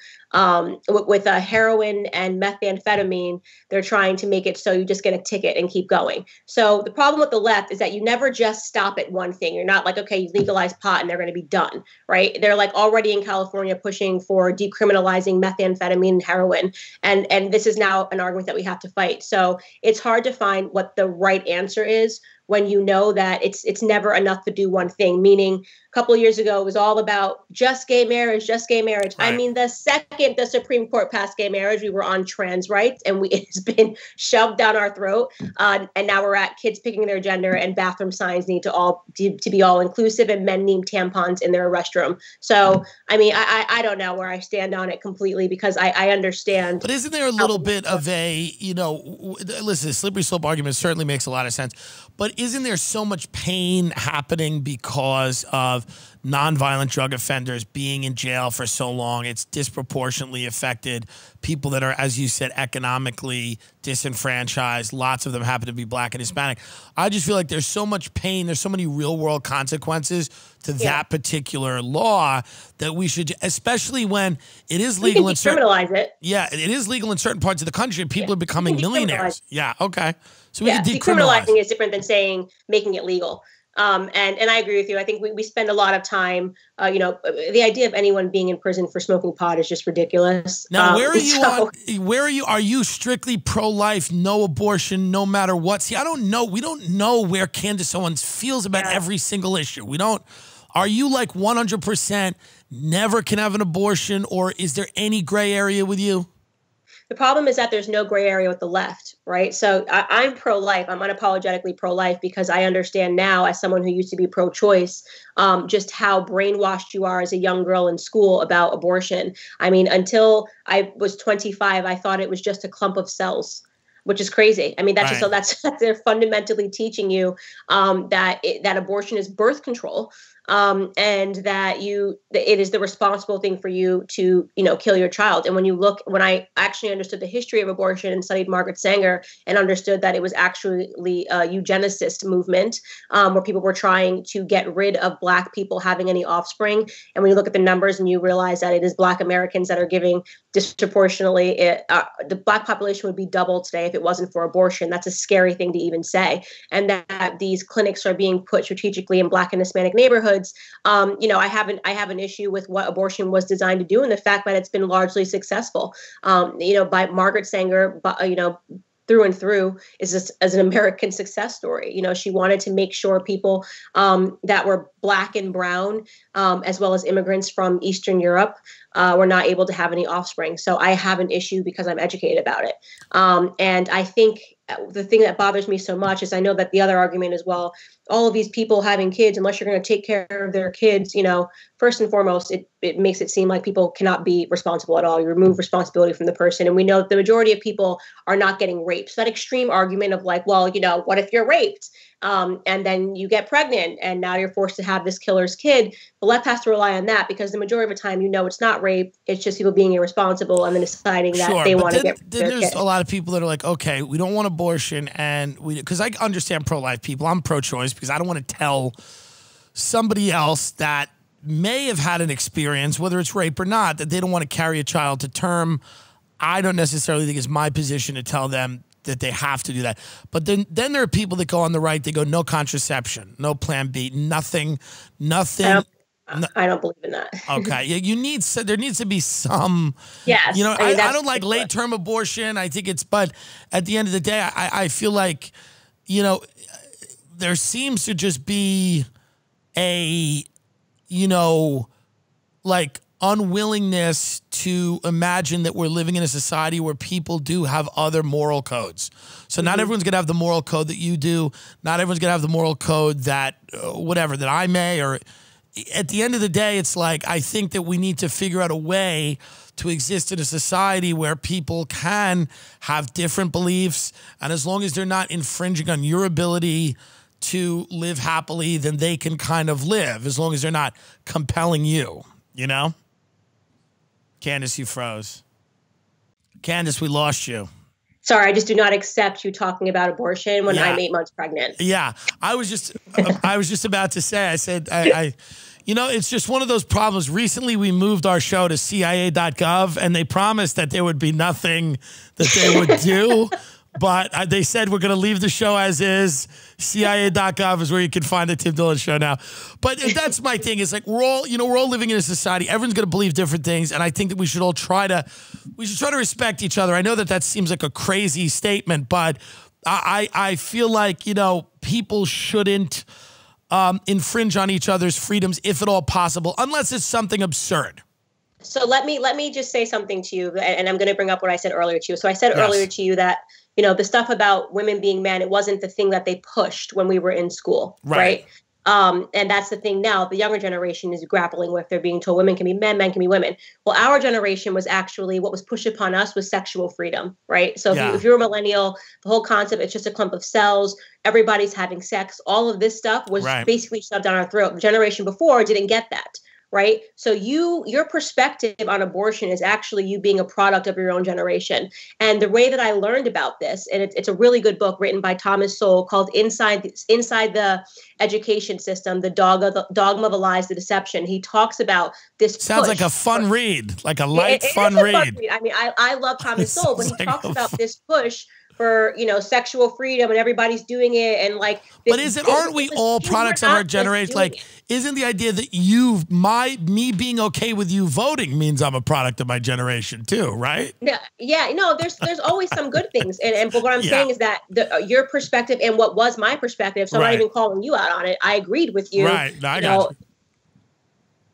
with heroin and methamphetamine, they're trying to make it so you just get a ticket and keep going. So the problem with the left is that you never just stop at one thing. You're not like, okay, you legalize pot and they're going to be done, right? They're like already in California pushing for decriminalizing methamphetamine and heroin. And this is now an argument that we have to fight. So it's hard to find what the right answer is when you know that it's never enough to do one thing. Meaning a couple of years ago, it was all about just gay marriage. Right. I mean, the second the Supreme Court passed gay marriage, we were on trans rights, and it's been shoved down our throat. And now we're at kids picking their gender, and bathroom signs need to be all inclusive, and men need tampons in their restroom. So, I mean, I don't know where I stand on it completely, because I understand. But isn't there a little bit of a, listen, the slippery slope argument certainly makes a lot of sense. But like, isn't there so much pain happening because of nonviolent drug offenders being in jail for so long? It's disproportionately affected people that are, as you said, economically disenfranchised. Lots of them happen to be Black and Hispanic. I just feel like there's so much pain. There's so many real world consequences to that particular law that we should, especially when it is legal in certain, criminalize it. Yeah, it is legal in certain parts of the country and people are becoming millionaires. Yeah, okay. So we can decriminalizing is different than saying making it legal. And I agree with you. I think we spend a lot of time, you know, the idea of anyone being in prison for smoking pot is just ridiculous. Now, where are you where are you? Are you strictly pro-life, no abortion, no matter what? See, I don't know. We don't know where Candace Owens feels about every single issue. We don't. Are you like 100% never can have an abortion, or is there any gray area with you? The problem is that there's no gray area with the left, right? So I'm pro-life. I'm unapologetically pro-life because I understand now, as someone who used to be pro-choice, just how brainwashed you are as a young girl in school about abortion. I mean, until I was 25, I thought it was just a clump of cells, which is crazy. I mean, that's just, so that's they're fundamentally teaching you that abortion is birth control. And that it is the responsible thing for you to, you know, kill your child. And when I actually understood the history of abortion and studied Margaret Sanger and understood that it was actually a eugenicist movement, where people were trying to get rid of Black people having any offspring. And when you look at the numbers and you realize that it is Black Americans that are giving disproportionately, the Black population would be double today if it wasn't for abortion. That's a scary thing to even say. And that these clinics are being put strategically in Black and Hispanic neighborhoods. You know, I have an issue with what abortion was designed to do and the fact that it's been largely successful. You know, by Margaret Sanger, you know, through and through is this as an American success story. You know, she wanted to make sure people that were Black and brown, as well as immigrants from Eastern Europe, were not able to have any offspring. So I have an issue because I'm educated about it. And I think the thing that bothers me so much is I know that the other argument is, well, all of these people having kids, unless you're going to take care of their kids, you know, first and foremost, it makes it seem like people cannot be responsible at all. You remove responsibility from the person. And we know the majority of people are not getting raped. So that extreme argument of like, well, you know, what if you're raped? And then you get pregnant and now you're forced to have this killer's kid. The left has to rely on that because the majority of the time, you know, it's not rape. It's just people being irresponsible and then deciding that they want to get their there's kid. A lot of people that are like, okay, we don't want abortion. And because I understand pro-life people, I'm pro-choice because I don't want to tell somebody else that may have had an experience, whether it's rape or not, that they don't want to carry a child to term. I don't necessarily think it's my position to tell them that they have to do that. But then there are people that go on the right, they go, no contraception, no plan B, nothing. I don't believe in that. Okay. Yeah, there needs to be some, yes. You know, I don't like late term abortion. I think but at the end of the day, I feel like, you know, there seems to just be a, you know, like unwillingness to imagine that we're living in a society where people do have other moral codes. So not everyone's going to have the moral code that you do. Not everyone's going to have the moral code that, whatever, that I may, or at the end of the day, it's like, I think that we need to figure out a way to exist in a society where people can have different beliefs. And as long as they're not infringing on your ability to live happily, then they can kind of live, as long as they're not compelling you, you know? Candace, you froze. Candace, we lost you. Sorry, I just do not accept you talking about abortion when I'm 8 months pregnant. Yeah, I was just about to say, I said, you know, it's just one of those problems. Recently, we moved our show to CIA.gov, and they promised that there would be nothing that they would do. But they said we're going to leave the show as is. CIA.gov is where you can find the Tim Dillon show now. But that's my thing. It's like we're all living in a society. Everyone's going to believe different things, and I think that we should all try to respect each other. I know that seems like a crazy statement, but I feel like, you know, people shouldn't infringe on each other's freedoms if at all possible, unless it's something absurd. So let me just say something to you, and I'm going to bring up what I said earlier to you. So I said earlier to you that, you know, the stuff about women being men, it wasn't the thing that they pushed when we were in school, right? And that's the thing now. The younger generation is grappling with. They're being told women can be men, men can be women. Well, our generation was actually what was pushed upon us was sexual freedom, right? So if you're a millennial, the whole concept, it's just a clump of cells. Everybody's having sex. All of this stuff was basically shoved down our throat. The generation before didn't get that. Right. So your perspective on abortion is actually you being a product of your own generation. And the way that I learned about this, and it's a really good book written by Thomas Sowell called Inside the Education System, the Dogma, the Lies, the Deception. He talks about this. Sounds like a fun read, like a light, fun read. I mean, I love Thomas Sowell, but he talks about this push for, sexual freedom and everybody's doing it. And like, but aren't we all products of our generation? Like, isn't the idea that me being okay with you voting means I'm a product of my generation too, right? Yeah. No, there's always some good things. But what I'm saying is that your perspective and what was my perspective, so I'm not even calling you out on it. I agreed with you. Right. No, I got you.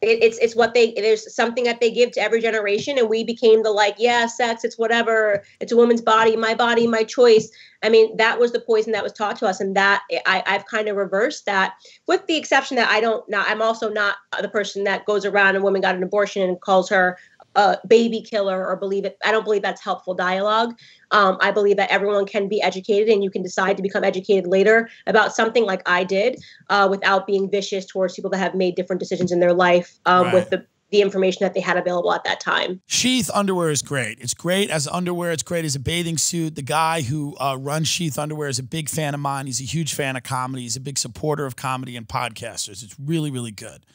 It's what there's something that they give to every generation, and we became the sex, it's whatever, it's a woman's body, my choice. I mean, that was the poison that was taught to us, and that I've kind of reversed that, with the exception that I'm also not the person that goes around and woman got an abortion and calls her a baby killer or believe it. I don't believe that's helpful dialogue. I believe that everyone can be educated, and you can decide to become educated later about something like I did, without being vicious towards people that have made different decisions in their life, with the information that they had available at that time. Sheath underwear is great. It's great as underwear. It's great as a bathing suit. The guy who runs Sheath Underwear is a big fan of mine. He's a huge fan of comedy. He's a big supporter of comedy and podcasters. It's really, really good.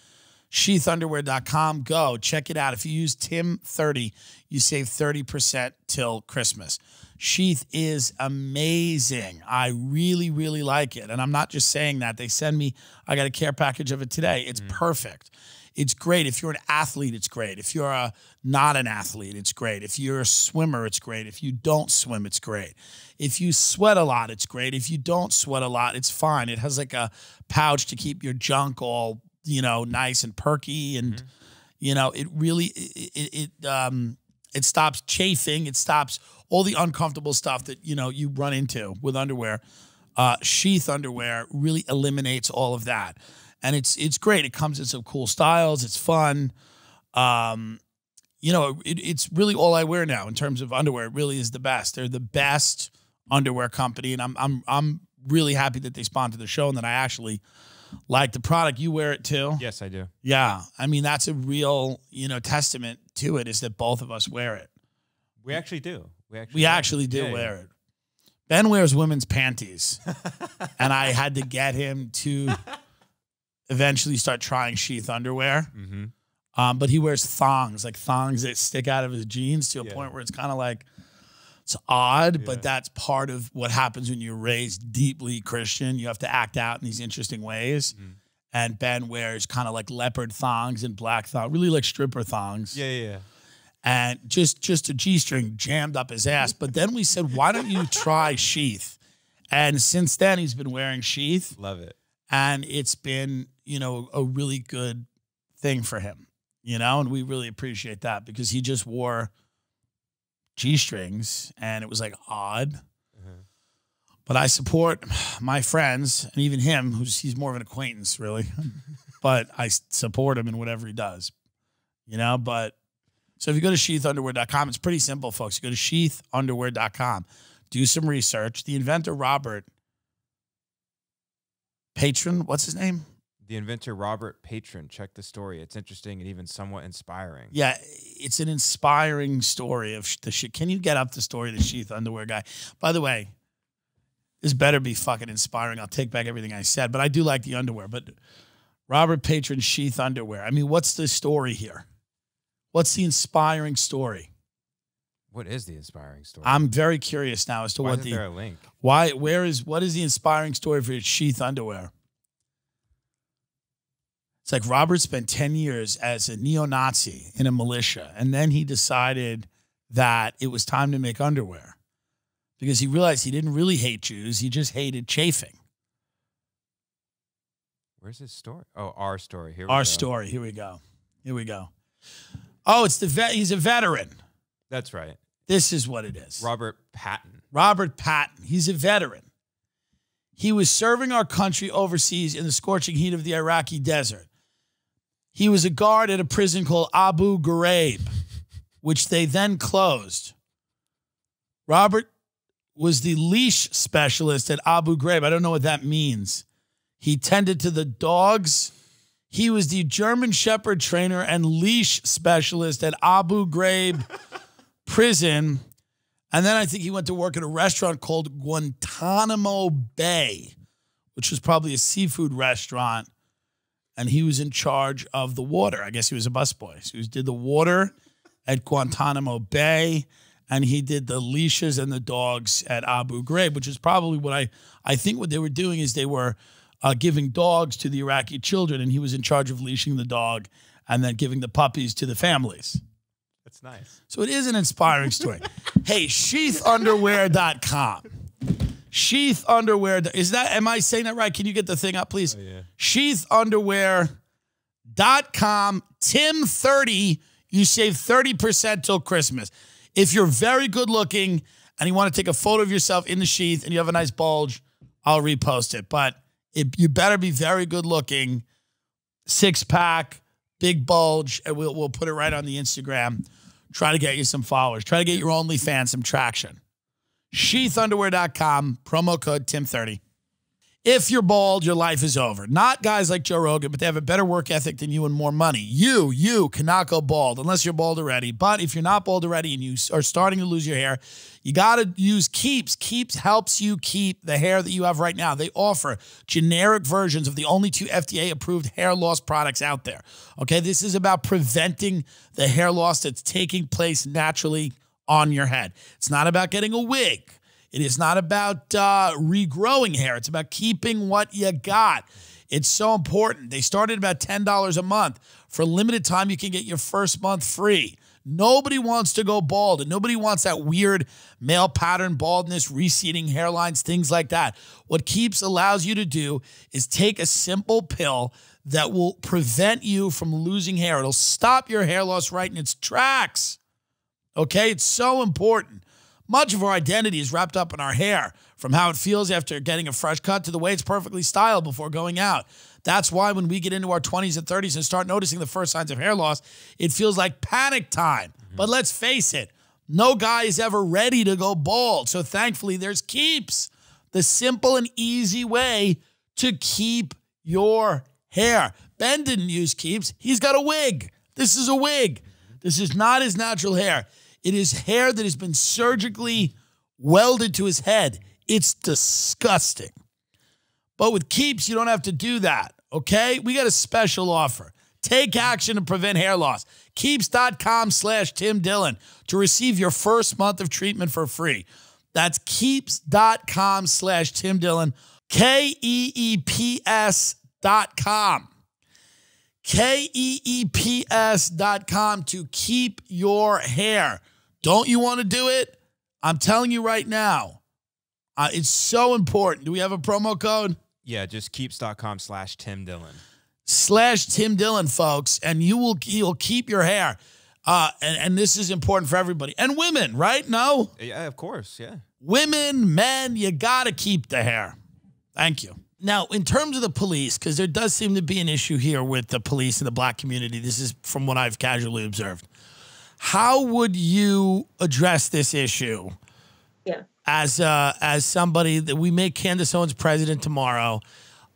Sheathunderwear.com. Go check it out. If you use TIM30, you save 30% till Christmas. Sheath is amazing. I really, really like it. And I'm not just saying that. They send me, I got a care package of it today. It's perfect. It's great. If you're an athlete, it's great. If you're not an athlete, it's great. If you're a swimmer, it's great. If you don't swim, it's great. If you sweat a lot, it's great. If you don't sweat a lot, it's fine. It has like a pouch to keep your junk all, nice and perky. And, it really, it stops chafing. It stops all the uncomfortable stuff that, you run into with underwear. Sheath underwear really eliminates all of that. And it's great. It comes in some cool styles. It's fun. It's really all I wear now in terms of underwear. It really is the best. They're the best underwear company, and I'm really happy that they sponsored the show and that I actually like the product. You wear it too? Yes, I do. Yeah. I mean, that's a real, testament to it, is that both of us wear it. We actually do. We actually do wear it. Ben wears women's panties, and I had to get him to eventually start trying Sheath underwear. But he wears thongs, like thongs that stick out of his jeans to a point where it's kind of like, it's odd, but that's part of what happens when you're raised deeply Christian. You have to act out in these interesting ways. And Ben wears kind of like leopard thongs and black thongs, really like stripper thongs. Yeah. And just a G-string jammed up his ass. But then we said, why don't you try Sheath? And since then, he's been wearing Sheath. Love it. And it's been, a really good thing for him, and we really appreciate that, because he just wore G-strings and it was like odd. But I support my friends, and even him, he's more of an acquaintance, really. But I support him in whatever he does, But so if you go to sheathunderwear.com, it's pretty simple, folks. You go to sheathunderwear.com, do some research. The inventor, Robert Patron, what's his name? The inventor, Robert Patron. Check the story. It's interesting and even somewhat inspiring. Yeah, it's an inspiring story of the shit. Can you get up the story of the Sheath underwear guy? By the way, this better be fucking inspiring. I'll take back everything I said, but I do like the underwear. But Robert Patron, Sheath underwear. I mean, what's the story here? What's the inspiring story? What is the inspiring story? I'm very curious now as to what the. Is there a link? What is the inspiring story for Sheath underwear? It's like Robert spent 10 years as a neo-Nazi in a militia, and then he decided that it was time to make underwear because he realized he didn't really hate Jews. He just hated chafing. Where's his story? Oh, our story. Here we Our go. story. Here we go. Here we go. Oh, it's he's a veteran. That's right. This is what it is. Robert Patton. Robert Patton. He's a veteran. He was serving our country overseas in the scorching heat of the Iraqi desert. He was a guard at a prison called Abu Ghraib, which they then closed. Robert was the leash specialist at Abu Ghraib. I don't know what that means. He tended to the dogs. He was the German Shepherd trainer and leash specialist at Abu Ghraib prison. And then I think he went to work at a restaurant called Guantanamo Bay, which was probably a seafood restaurant. And he was in charge of the water. I guess he was a busboy. So he did the water at Guantanamo Bay, and he did the leashes and the dogs at Abu Ghraib, which is probably what I think what they were doing is they were giving dogs to the Iraqi children, and he was in charge of leashing the dog and then giving the puppies to the families. That's nice. So it is an inspiring story. Hey, sheathunderwear.com. Sheath Underwear. Is that, am I saying that right? Can you get the thing up, please? Oh, yeah. Sheathunderwear.com. Tim30. You save 30% till Christmas. If you're very good looking and you want to take a photo of yourself in the sheath and you have a nice bulge, I'll repost it. But you better be very good looking, 6-pack, big bulge, and we'll put it right on the Instagram. Try to get you some followers. Try to get your OnlyFans some traction. Sheathunderwear.com, promo code Tim30. If you're bald, your life is over. Not guys like Joe Rogan, but they have a better work ethic than you and more money. You cannot go bald unless you're bald already. But if you're not bald already and you are starting to lose your hair, you got to use Keeps. Keeps helps you keep the hair that you have right now. They offer generic versions of the only 2 FDA-approved hair loss products out there. Okay, this is about preventing the hair loss that's taking place naturally on your head. It's not about getting a wig. It is not about regrowing hair. It's about keeping what you got. It's so important. They started about $10 a month. For a limited time, you can get your first month free. Nobody wants to go bald, and nobody wants that weird male pattern baldness, receding hairlines, things like that. What Keeps allows you to do is take a simple pill that will prevent you from losing hair. It'll stop your hair loss right in its tracks. Okay? It's so important. Much of our identity is wrapped up in our hair, from how it feels after getting a fresh cut to the way it's perfectly styled before going out. That's why when we get into our 20s and 30s and start noticing the first signs of hair loss, it feels like panic time. But let's face it, no guy is ever ready to go bald. So thankfully, there's Keeps, the simple and easy way to keep your hair. Ben didn't use Keeps. He's got a wig. This is a wig. This is not his natural hair. It is hair that has been surgically welded to his head. It's disgusting. But with Keeps, you don't have to do that, okay? We got a special offer. Take action to prevent hair loss. Keeps.com/TimDillon to receive your first month of treatment for free. That's Keeps.com/TimDillon. KEEPS.com. KEEPS.com to keep your hair. Don't you want to do it? I'm telling you right now. It's so important. Do we have a promo code? Yeah, just Keeps.com/TimDillon. /TimDillon, folks, and you'll keep your hair. And this is important for everybody. And women, right? No? Yeah, of course, yeah. Women, men, you got to keep the hair. Thank you. Now, in terms of the police, because there does seem to be an issue here with the police and the black community. This is from what I've casually observed. How would you address this issue? Yeah. As somebody that we make Candace Owens president tomorrow,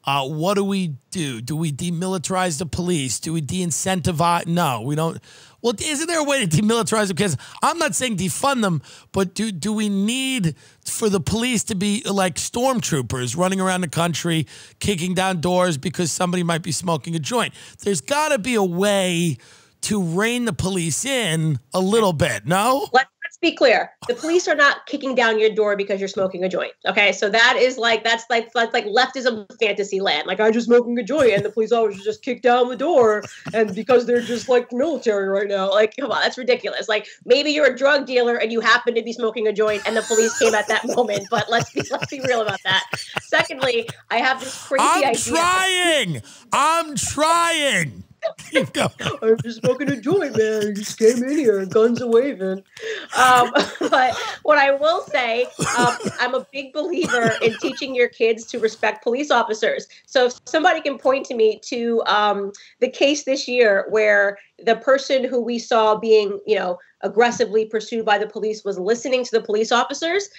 what do we do? Do we demilitarize the police? Do we de-incentivize? No, we don't. Well, isn't there a way to demilitarize them? Because I'm not saying defund them, but do we need for the police to be like stormtroopers running around the country, kicking down doors because somebody might be smoking a joint? There's got to be a way to rein the police in a little bit, no? Let's be clear. The police are not kicking down your door because you're smoking a joint. Okay, so that's like leftism fantasy land. Like, I'm just smoking a joint, and the police always just kick down the door, and because they're just like military right now. Like, come on, that's ridiculous. Like, maybe you're a drug dealer and you happen to be smoking a joint, and the police came at that moment. But let's be real about that. Secondly, I have this crazy idea. I'm trying. Keep going. I'm just smoking a joint, man. I just came in here, guns a waving. But what I will say, I'm a big believer in teaching your kids to respect police officers. So if somebody can point to me to the case this year where the person who we saw being, aggressively pursued by the police was listening to the police officers'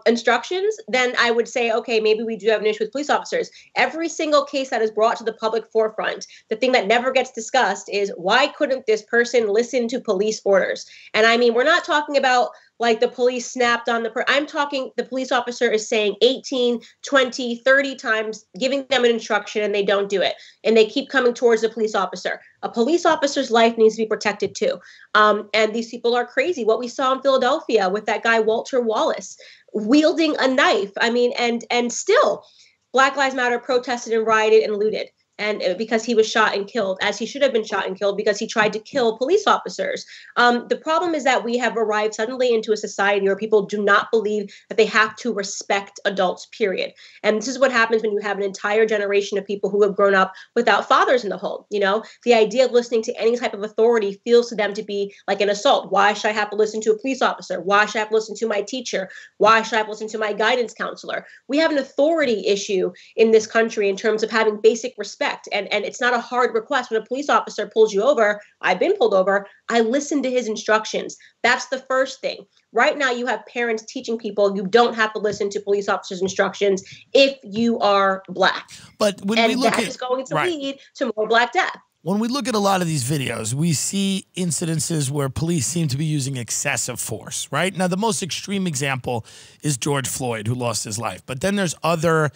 instructions, then I would say, okay, maybe we do have an issue with police officers. Every single case that is brought to the public forefront, the thing that never gets discussed is why couldn't this person listen to police orders? And I mean, we're not talking about like the police snapped on I'm talking the police officer is saying 18, 20, 30 times, giving them an instruction and they don't do it. And they keep coming towards the police officer. A police officer's life needs to be protected too. And these people are crazy. What we saw in Philadelphia with that guy, Walter Wallace, wielding a knife. I mean, and still Black Lives Matter protested and rioted and looted. And because he was shot and killed, as he should have been shot and killed because he tried to kill police officers. The problem is that we have arrived suddenly into a society where people do not believe that they have to respect adults, period. And this is what happens when you have an entire generation of people who have grown up without fathers in the home. The idea of listening to any type of authority feels to them to be like an assault. Why should I have to listen to a police officer? Why should I have to listen to my teacher? Why should I have to listen to my guidance counselor? We have an authority issue in this country in terms of having basic respect. And it's not a hard request. When a police officer pulls you over, I've been pulled over, I listen to his instructions. That's the first thing. Right now, you have parents teaching people you don't have to listen to police officers' instructions if you are Black. But when and we look that at, is going to right. lead to more Black death. When we look at a lot of these videos, we see incidences where police seem to be using excessive force, right? Now, the most extreme example is George Floyd, who lost his life. But then there's other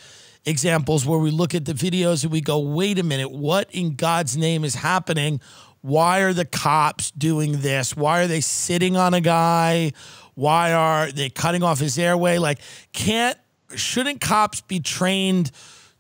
examples where we look at the videos and we go, wait a minute, what in God's name is happening? Why are the cops doing this? Why are they sitting on a guy? Why are they cutting off his airway? Like, shouldn't cops be trained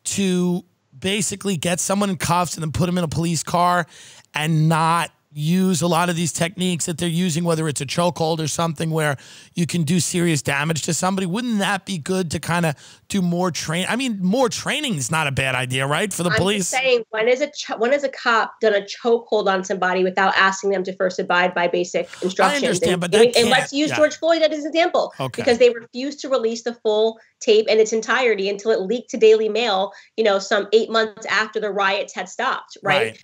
to basically get someone in cuffs and then put them in a police car and not use a lot of these techniques that they're using, whether it's a chokehold or something where you can do serious damage to somebody? Wouldn't that be good to kind of do more training? I mean, more training is not a bad idea, right, for the police? I'm saying, when has a cop done a chokehold on somebody without asking them to first abide by basic instructions? I understand, but and let's use George Floyd as an example, because they refused to release the full tape in its entirety until it leaked to Daily Mail, some 8 months after the riots had stopped, right?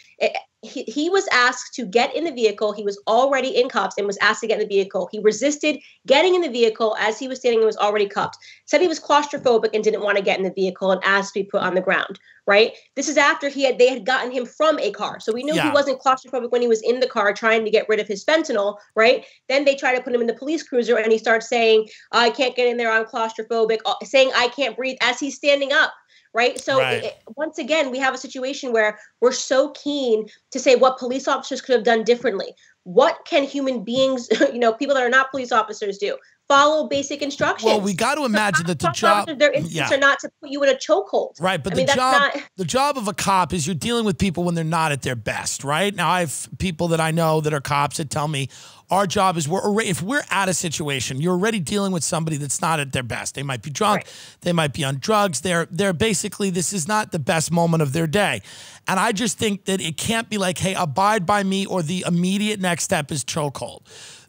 He was asked to get in the vehicle. He was already in cuffs and was asked to get in the vehicle. He resisted getting in the vehicle as he was standing and was already cuffed. Said he was claustrophobic and didn't want to get in the vehicle and asked to be put on the ground, right? This is after they had gotten him from a car. So we knew he wasn't claustrophobic when he was in the car trying to get rid of his fentanyl, right? Then they try to put him in the police cruiser and he starts saying, I can't get in there, I'm claustrophobic, saying I can't breathe as he's standing up. Right. So once again, we have a situation where we're so keen to say what police officers could have done differently. What can human beings, people that are not police officers do? Follow basic instructions. Well, we got to imagine that the job, their instincts are not to put you in a chokehold. Right, but the job of a cop is you're dealing with people when they're not at their best, right? Now, I have people that I know that are cops that tell me our job is if we're at a situation, you're already dealing with somebody that's not at their best. They might be drunk, they might be on drugs. They're basically, this is not the best moment of their day. And I just think that it can't be like, hey, abide by me, or the immediate next step is chokehold.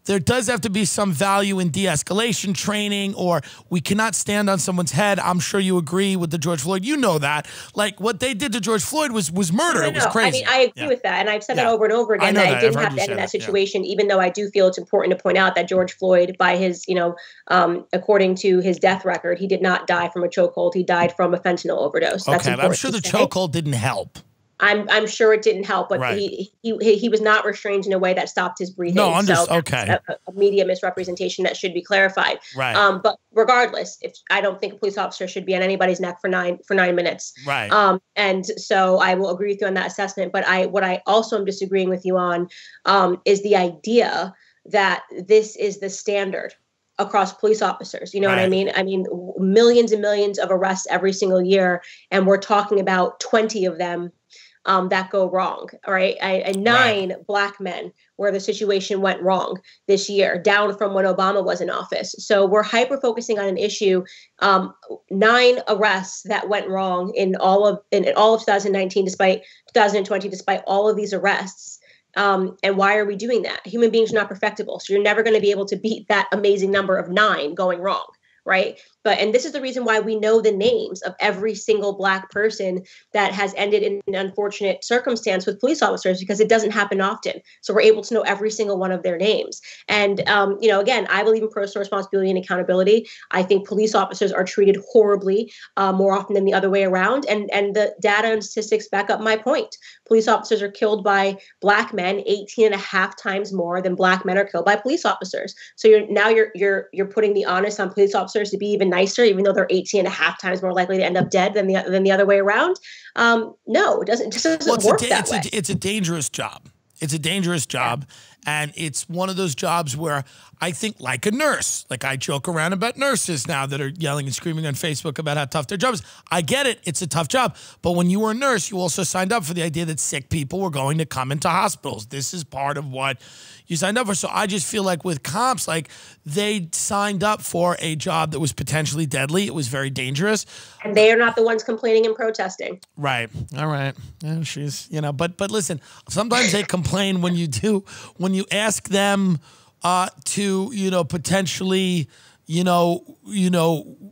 There does have to be some value in de-escalation training, or we cannot stand on someone's head. I'm sure you agree with the George Floyd. You know that. Like, what they did to George Floyd was murder. It was crazy. I mean, I agree with that. And I've said that over and over again, that I didn't have to end in that situation, even though I do feel it's important to point out that George Floyd, by his, according to his death record, he did not die from a chokehold. He died from a fentanyl overdose. Okay, but I'm sure the chokehold didn't help. I'm sure it didn't help, but he was not restrained in a way that stopped his breathing. No, a media misrepresentation that should be clarified. Right. But regardless, I don't think a police officer should be on anybody's neck for 9 minutes. Right. And so I will agree with you on that assessment. But what I also am disagreeing with you on is the idea that this is the standard across police officers. You know what I mean? I mean, millions and millions of arrests every single year, and we're talking about 20 of them that go wrong. All right. And 9 Black men where the situation went wrong this year, down from when Obama was in office. So we're hyper focusing on an issue. 9 arrests that went wrong in all of 2019, despite 2020, despite all of these arrests. And why are we doing that? Human beings are not perfectible. So you're never going to be able to beat that amazing number of 9 going wrong. Right. And this is the reason why we know the names of every single Black person that has ended in an unfortunate circumstance with police officers, because it doesn't happen often. So we're able to know every single one of their names. And, again, I believe in personal responsibility and accountability. I think police officers are treated horribly more often than the other way around. And the data and statistics back up my point. Police officers are killed by Black men 18.5 times more than Black men are killed by police officers. So you're putting the onus on police officers to be even nicer, even though they're 18.5 times more likely to end up dead than the other way around. No, it doesn't. It doesn't work that way. It's a dangerous job. It's a dangerous job. And it's one of those jobs where I think, like a nurse, like I joke around about nurses now that are yelling and screaming on Facebook about how tough their job is. I get it. It's a tough job. But when you were a nurse, you also signed up for the idea that sick people were going to come into hospitals. This is part of what you signed up for. So I just feel like with cops, like they signed up for a job that was potentially deadly. It was very dangerous. And they are not the ones complaining and protesting. Right. All right. Yeah, she's, but listen, sometimes they complain when you ask them to, potentially,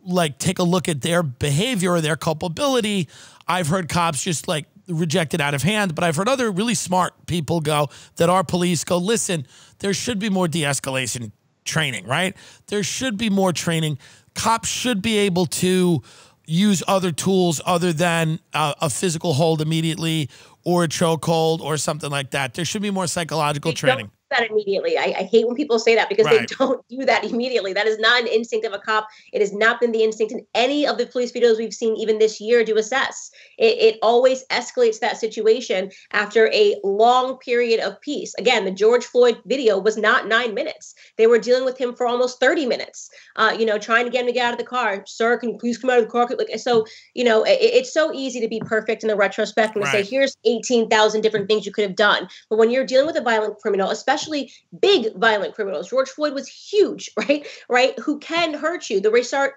like take a look at their behavior or their culpability. I've heard cops just like reject it out of hand, but I've heard other really smart people that are police go, listen, there should be more de-escalation training, right? There should be more training. Cops should be able to use other tools other than a physical hold immediately or a chokehold or something like that. There should be more psychological training. That immediately. I hate when people say that because they don't do that immediately. That is not an instinct of a cop. It has not been the instinct in any of the police videos we've seen even this year to assess. It always escalates that situation after a long period of peace. Again, the George Floyd video was not 9 minutes. They were dealing with him for almost 30 minutes, trying to get him to get out of the car. Sir, can you please come out of the car? So, it's so easy to be perfect in the retrospect and to say, here's 18,000 different things you could have done. But when you're dealing with a violent criminal, especially big violent criminals. George Floyd was huge, right? Who can hurt you. The Rayshard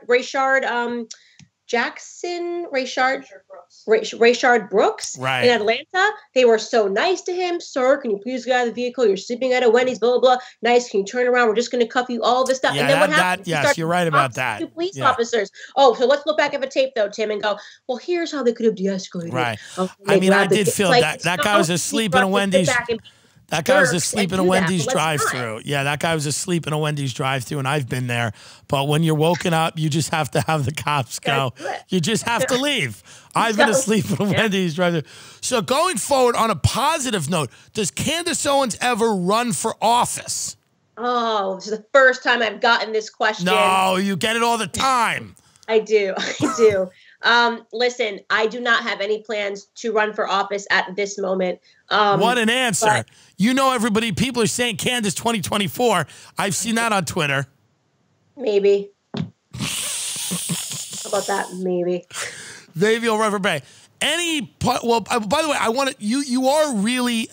Brooks in Atlanta. They were so nice to him. Sir, can you please get out of the vehicle? You're sleeping at a Wendy's, blah, blah, blah. Nice. Can you turn around? We're just going to cuff you, all this stuff. Yeah, and then what happened? Yes, you're right about that. Police officers. Oh, so let's look back at the tape though, Tim, and go, well, here's how they could have de-escalated. Right. I mean, I did feel that guy was asleep in a Wendy's. That guy was asleep in a Wendy's drive-thru. Yeah, that guy was asleep in a Wendy's drive-thru, and I've been there. But when you're woken up, you just have to have the cops go. You just have to leave. I've been asleep in a Wendy's drive-thru. So going forward, on a positive note, does Candace Owens ever run for office? Oh, this is the first time I've gotten this question. No, you get it all the time. I do. Listen, I do not have any plans to run for office at this moment. What an answer. Everybody, people are saying Candace 2024. I've seen that on Twitter. Maybe. How about that? Maybe. Maybe you'll run for Bay. Well, by the way, I want to, you are really,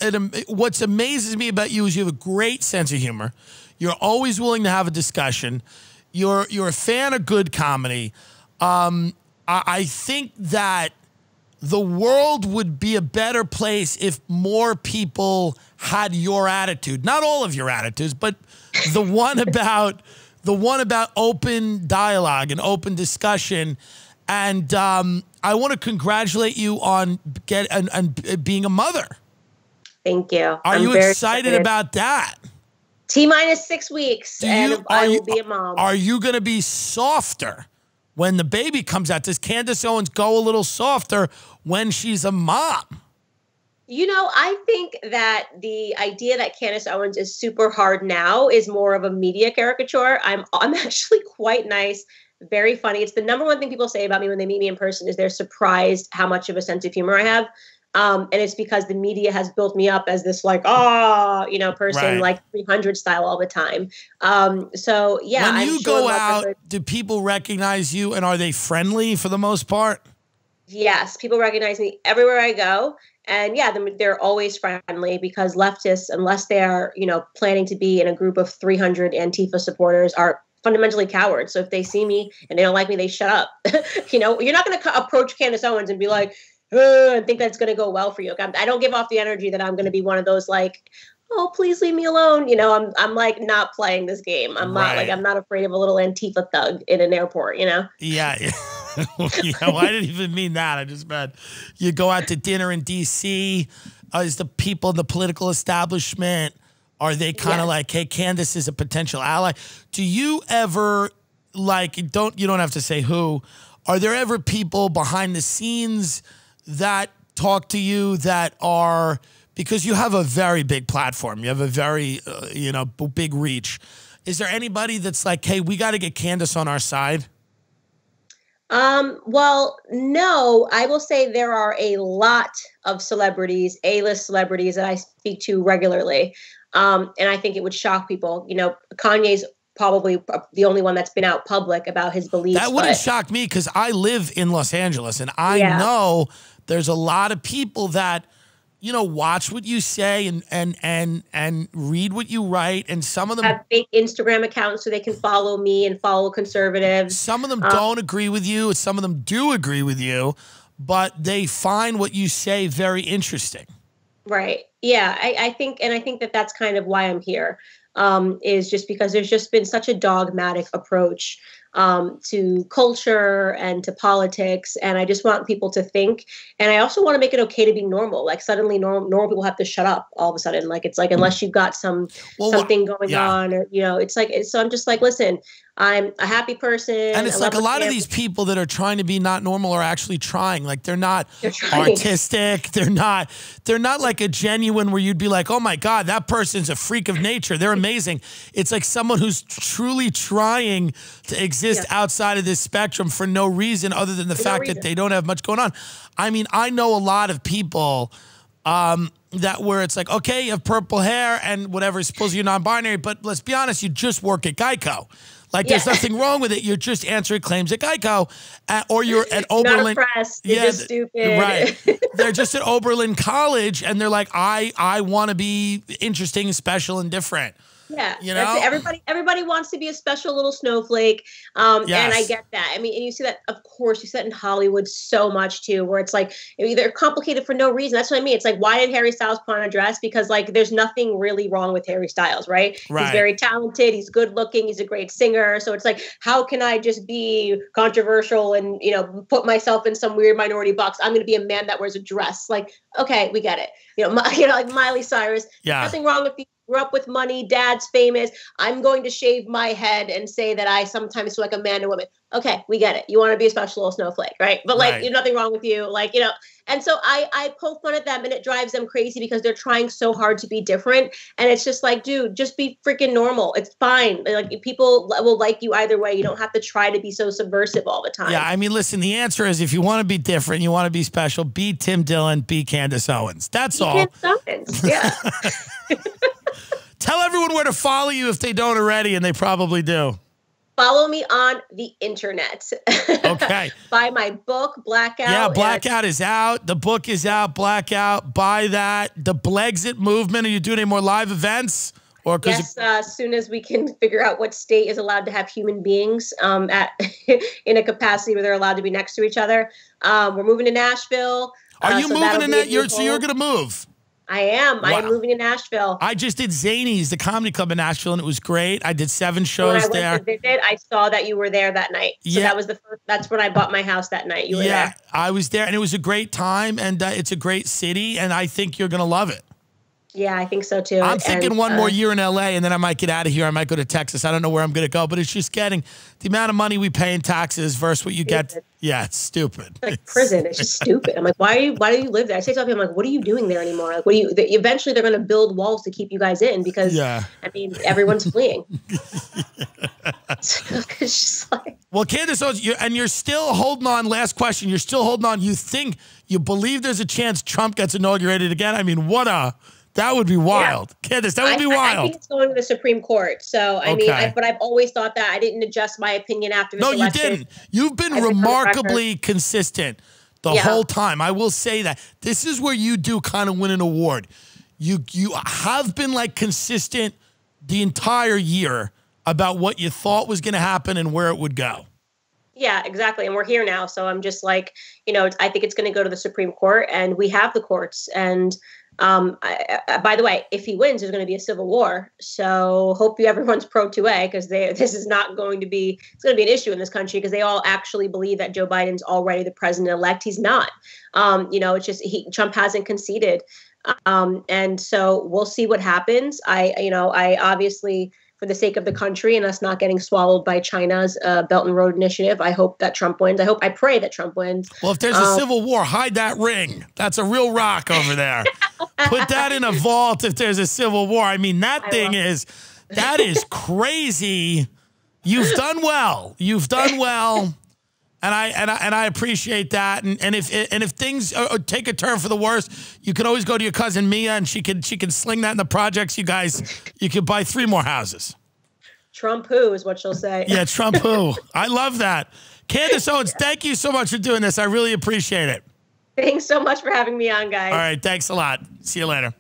what amazes me about you is you have a great sense of humor. You're always willing to have a discussion. You're a fan of good comedy. I think that the world would be a better place if more people had your attitude. Not all of your attitudes, but the one about open dialogue and open discussion. And I want to congratulate you on being a mother. Thank you. Are you excited about that? T-minus 6 weeks, and I will be a mom. Are you going to be softer when the baby comes out? Does Candace Owens go a little softer when she's a mom? I think that the idea that Candace Owens is super hard now is more of a media caricature. I'm actually quite nice, very funny. It's the number one thing people say about me when they meet me in person is they're surprised how much of a sense of humor I have. And it's because the media has built me up as this person, like 300 style all the time. So yeah. When you go out, do people recognize you, and are they friendly for the most part? Yes. People recognize me everywhere I go. And yeah, they're always friendly because leftists, unless they are, you know, planning to be in a group of 300 Antifa supporters, are fundamentally cowards. So if they see me and they don't like me, they shut up. You know, you're not going to approach Candace Owens and be like, and think that's going to go well for you. I don't give off the energy that I'm going to be one of those like, oh, please leave me alone. You know, I'm like not playing this game. I'm not like, I'm not afraid of a little Antifa thug in an airport, you know? Yeah. Yeah, well, I didn't even mean that. I just meant you go out to dinner in D.C. Is the people in the political establishment, are they kind of like, hey, Candace is a potential ally? Do you ever, like, you don't have to say who, are there ever people behind the scenes that talk to you that are, because you have a very big platform, you have a very, you know, big reach. Is there anybody that's like, hey, we got to get Candace on our side? Well, no, I will say there are a lot of celebrities, A-list celebrities that I speak to regularly. And I think it would shock people. You know, Kanye's probably the only one that's been out public about his beliefs. That wouldn't shock me because I live in Los Angeles and I know there's a lot of people that, you know, watch what you say and read what you write, and some of them have fake Instagram accounts so they can follow me and follow conservatives. Some of them don't agree with you, and some of them do agree with you, but they find what you say very interesting. Right. Yeah, I think that that's kind of why I'm here, is just because there's just been such a dogmatic approach to culture and to politics. And I just want people to think. And I also want to make it okay to be normal. Like suddenly normal people have to shut up all of a sudden. Like, it's like, unless you've got something going on, or, you know, it's like, so I'm just like, listen, I'm a happy person. And it's like a lot of these people that are trying to be not normal are actually trying. Like they're not artistic. They're not like a genuine where you'd be like, oh my God, that person's a freak of nature. They're amazing. It's like someone who's truly trying to exist outside of this spectrum for no reason other than the fact that they don't have much going on. I mean, I know a lot of people that where it's like, okay, you have purple hair and whatever, suppose you're non-binary, but let's be honest, you just work at Geico. Like, there's nothing wrong with it. You're just answering claims at Geico, or you're at Oberlin. Not impressed. You're just stupid. Right. They're just at Oberlin College, and they're like, I want to be interesting, special, and different. Yeah, you know, everybody wants to be a special little snowflake, and I get that. I mean, and you see that, of course, you see that in Hollywood so much too, where it's like they're complicated for no reason. That's what I mean. It's like, why did Harry Styles put on a dress? Because like, there's nothing really wrong with Harry Styles, right? He's very talented. He's good looking. He's a great singer. So it's like, how can I just be controversial and, you know, put myself in some weird minority box? I'm going to be a man that wears a dress. Like, okay, we get it. You know, like Miley Cyrus. Nothing wrong with you. Grew up with money, dad's famous. I'm going to shave my head and say that I sometimes feel like a man and woman. Okay, we get it. You want to be a special little snowflake, right? But like, there's nothing wrong with you. Like, you know, and so I poke fun at them, and it drives them crazy because they're trying so hard to be different. And it's just like, dude, just be freaking normal. It's fine. Like, people will like you either way. You don't have to try to be so subversive all the time. Yeah, I mean, listen, the answer is if you want to be different, you want to be special, be Tim Dillon, be Candace Owens. That's all. Candace Owens, yeah. Tell everyone where to follow you if they don't already, and they probably do. Follow me on the internet. Okay. Buy my book, Blackout. Yeah, Blackout is out. The book is out, Blackout. Buy that. The Blexit movement. Are you doing any more live events? Or yes, as soon as we can figure out what state is allowed to have human beings in a capacity where they're allowed to be next to each other. We're moving to Nashville. Are you moving to Nashville? So you're going to move? I am. Wow. I'm moving to Nashville. I just did Zanies, the comedy club in Nashville, and it was great. I did 7 shows there. When I went to visit, I saw that you were there that night. So that was the first. That's when I bought my house that night. You were there. I was there, and it was a great time, and it's a great city, and I think you're going to love it. Yeah, I think so too. I'm thinking one more year in LA, and then I might get out of here. I might go to Texas. I don't know where I'm going to go, but it's just getting the amount of money we pay in taxes versus what you get. Yeah, it's stupid. It's like prison. It's just stupid. I'm like, why do you live there? I say to people, I'm like, what are you doing there anymore? Like, eventually they're going to build walls to keep you guys in because, I mean, everyone's fleeing. It's just like. Well, Candace, you're still holding on. Last question. You're still holding on. You believe there's a chance Trump gets inaugurated again? I mean, that would be wild. Candace, that would be wild. I think it's going to the Supreme Court. So, I mean, but I've always thought that. I didn't adjust my opinion after this election. No, you didn't. You've been remarkably consistent the whole time. I will say that this is where you do kind of win an award. You have been like consistent the entire year about what you thought was going to happen and where it would go. Yeah, exactly. And we're here now. So I'm just like, you know, I think it's going to go to the Supreme Court, and we have the courts. And by the way, if he wins, there's going to be a civil war. So hope everyone's pro 2A, because this is not going to be, it's going to be an issue in this country because they all actually believe that Joe Biden's already the president-elect. He's not. You know, it's just Trump hasn't conceded. And so we'll see what happens. I obviously, for the sake of the country and us not getting swallowed by China's Belt and Road Initiative, I hope that Trump wins. I pray that Trump wins. Well, if there's a civil war, hide that ring. That's a real rock over there. Put that in a vault if there's a civil war. I mean, that is crazy. You've done well. You've done well. And I appreciate that. And if things take a turn for the worse, you can always go to your cousin Mia, and she can sling that in the projects. You could buy 3 more houses. Trump who is what she'll say. Yeah, Trump who. I love that. Candace Owens, thank you so much for doing this. I really appreciate it. Thanks so much for having me on, guys. All right, thanks a lot. See you later.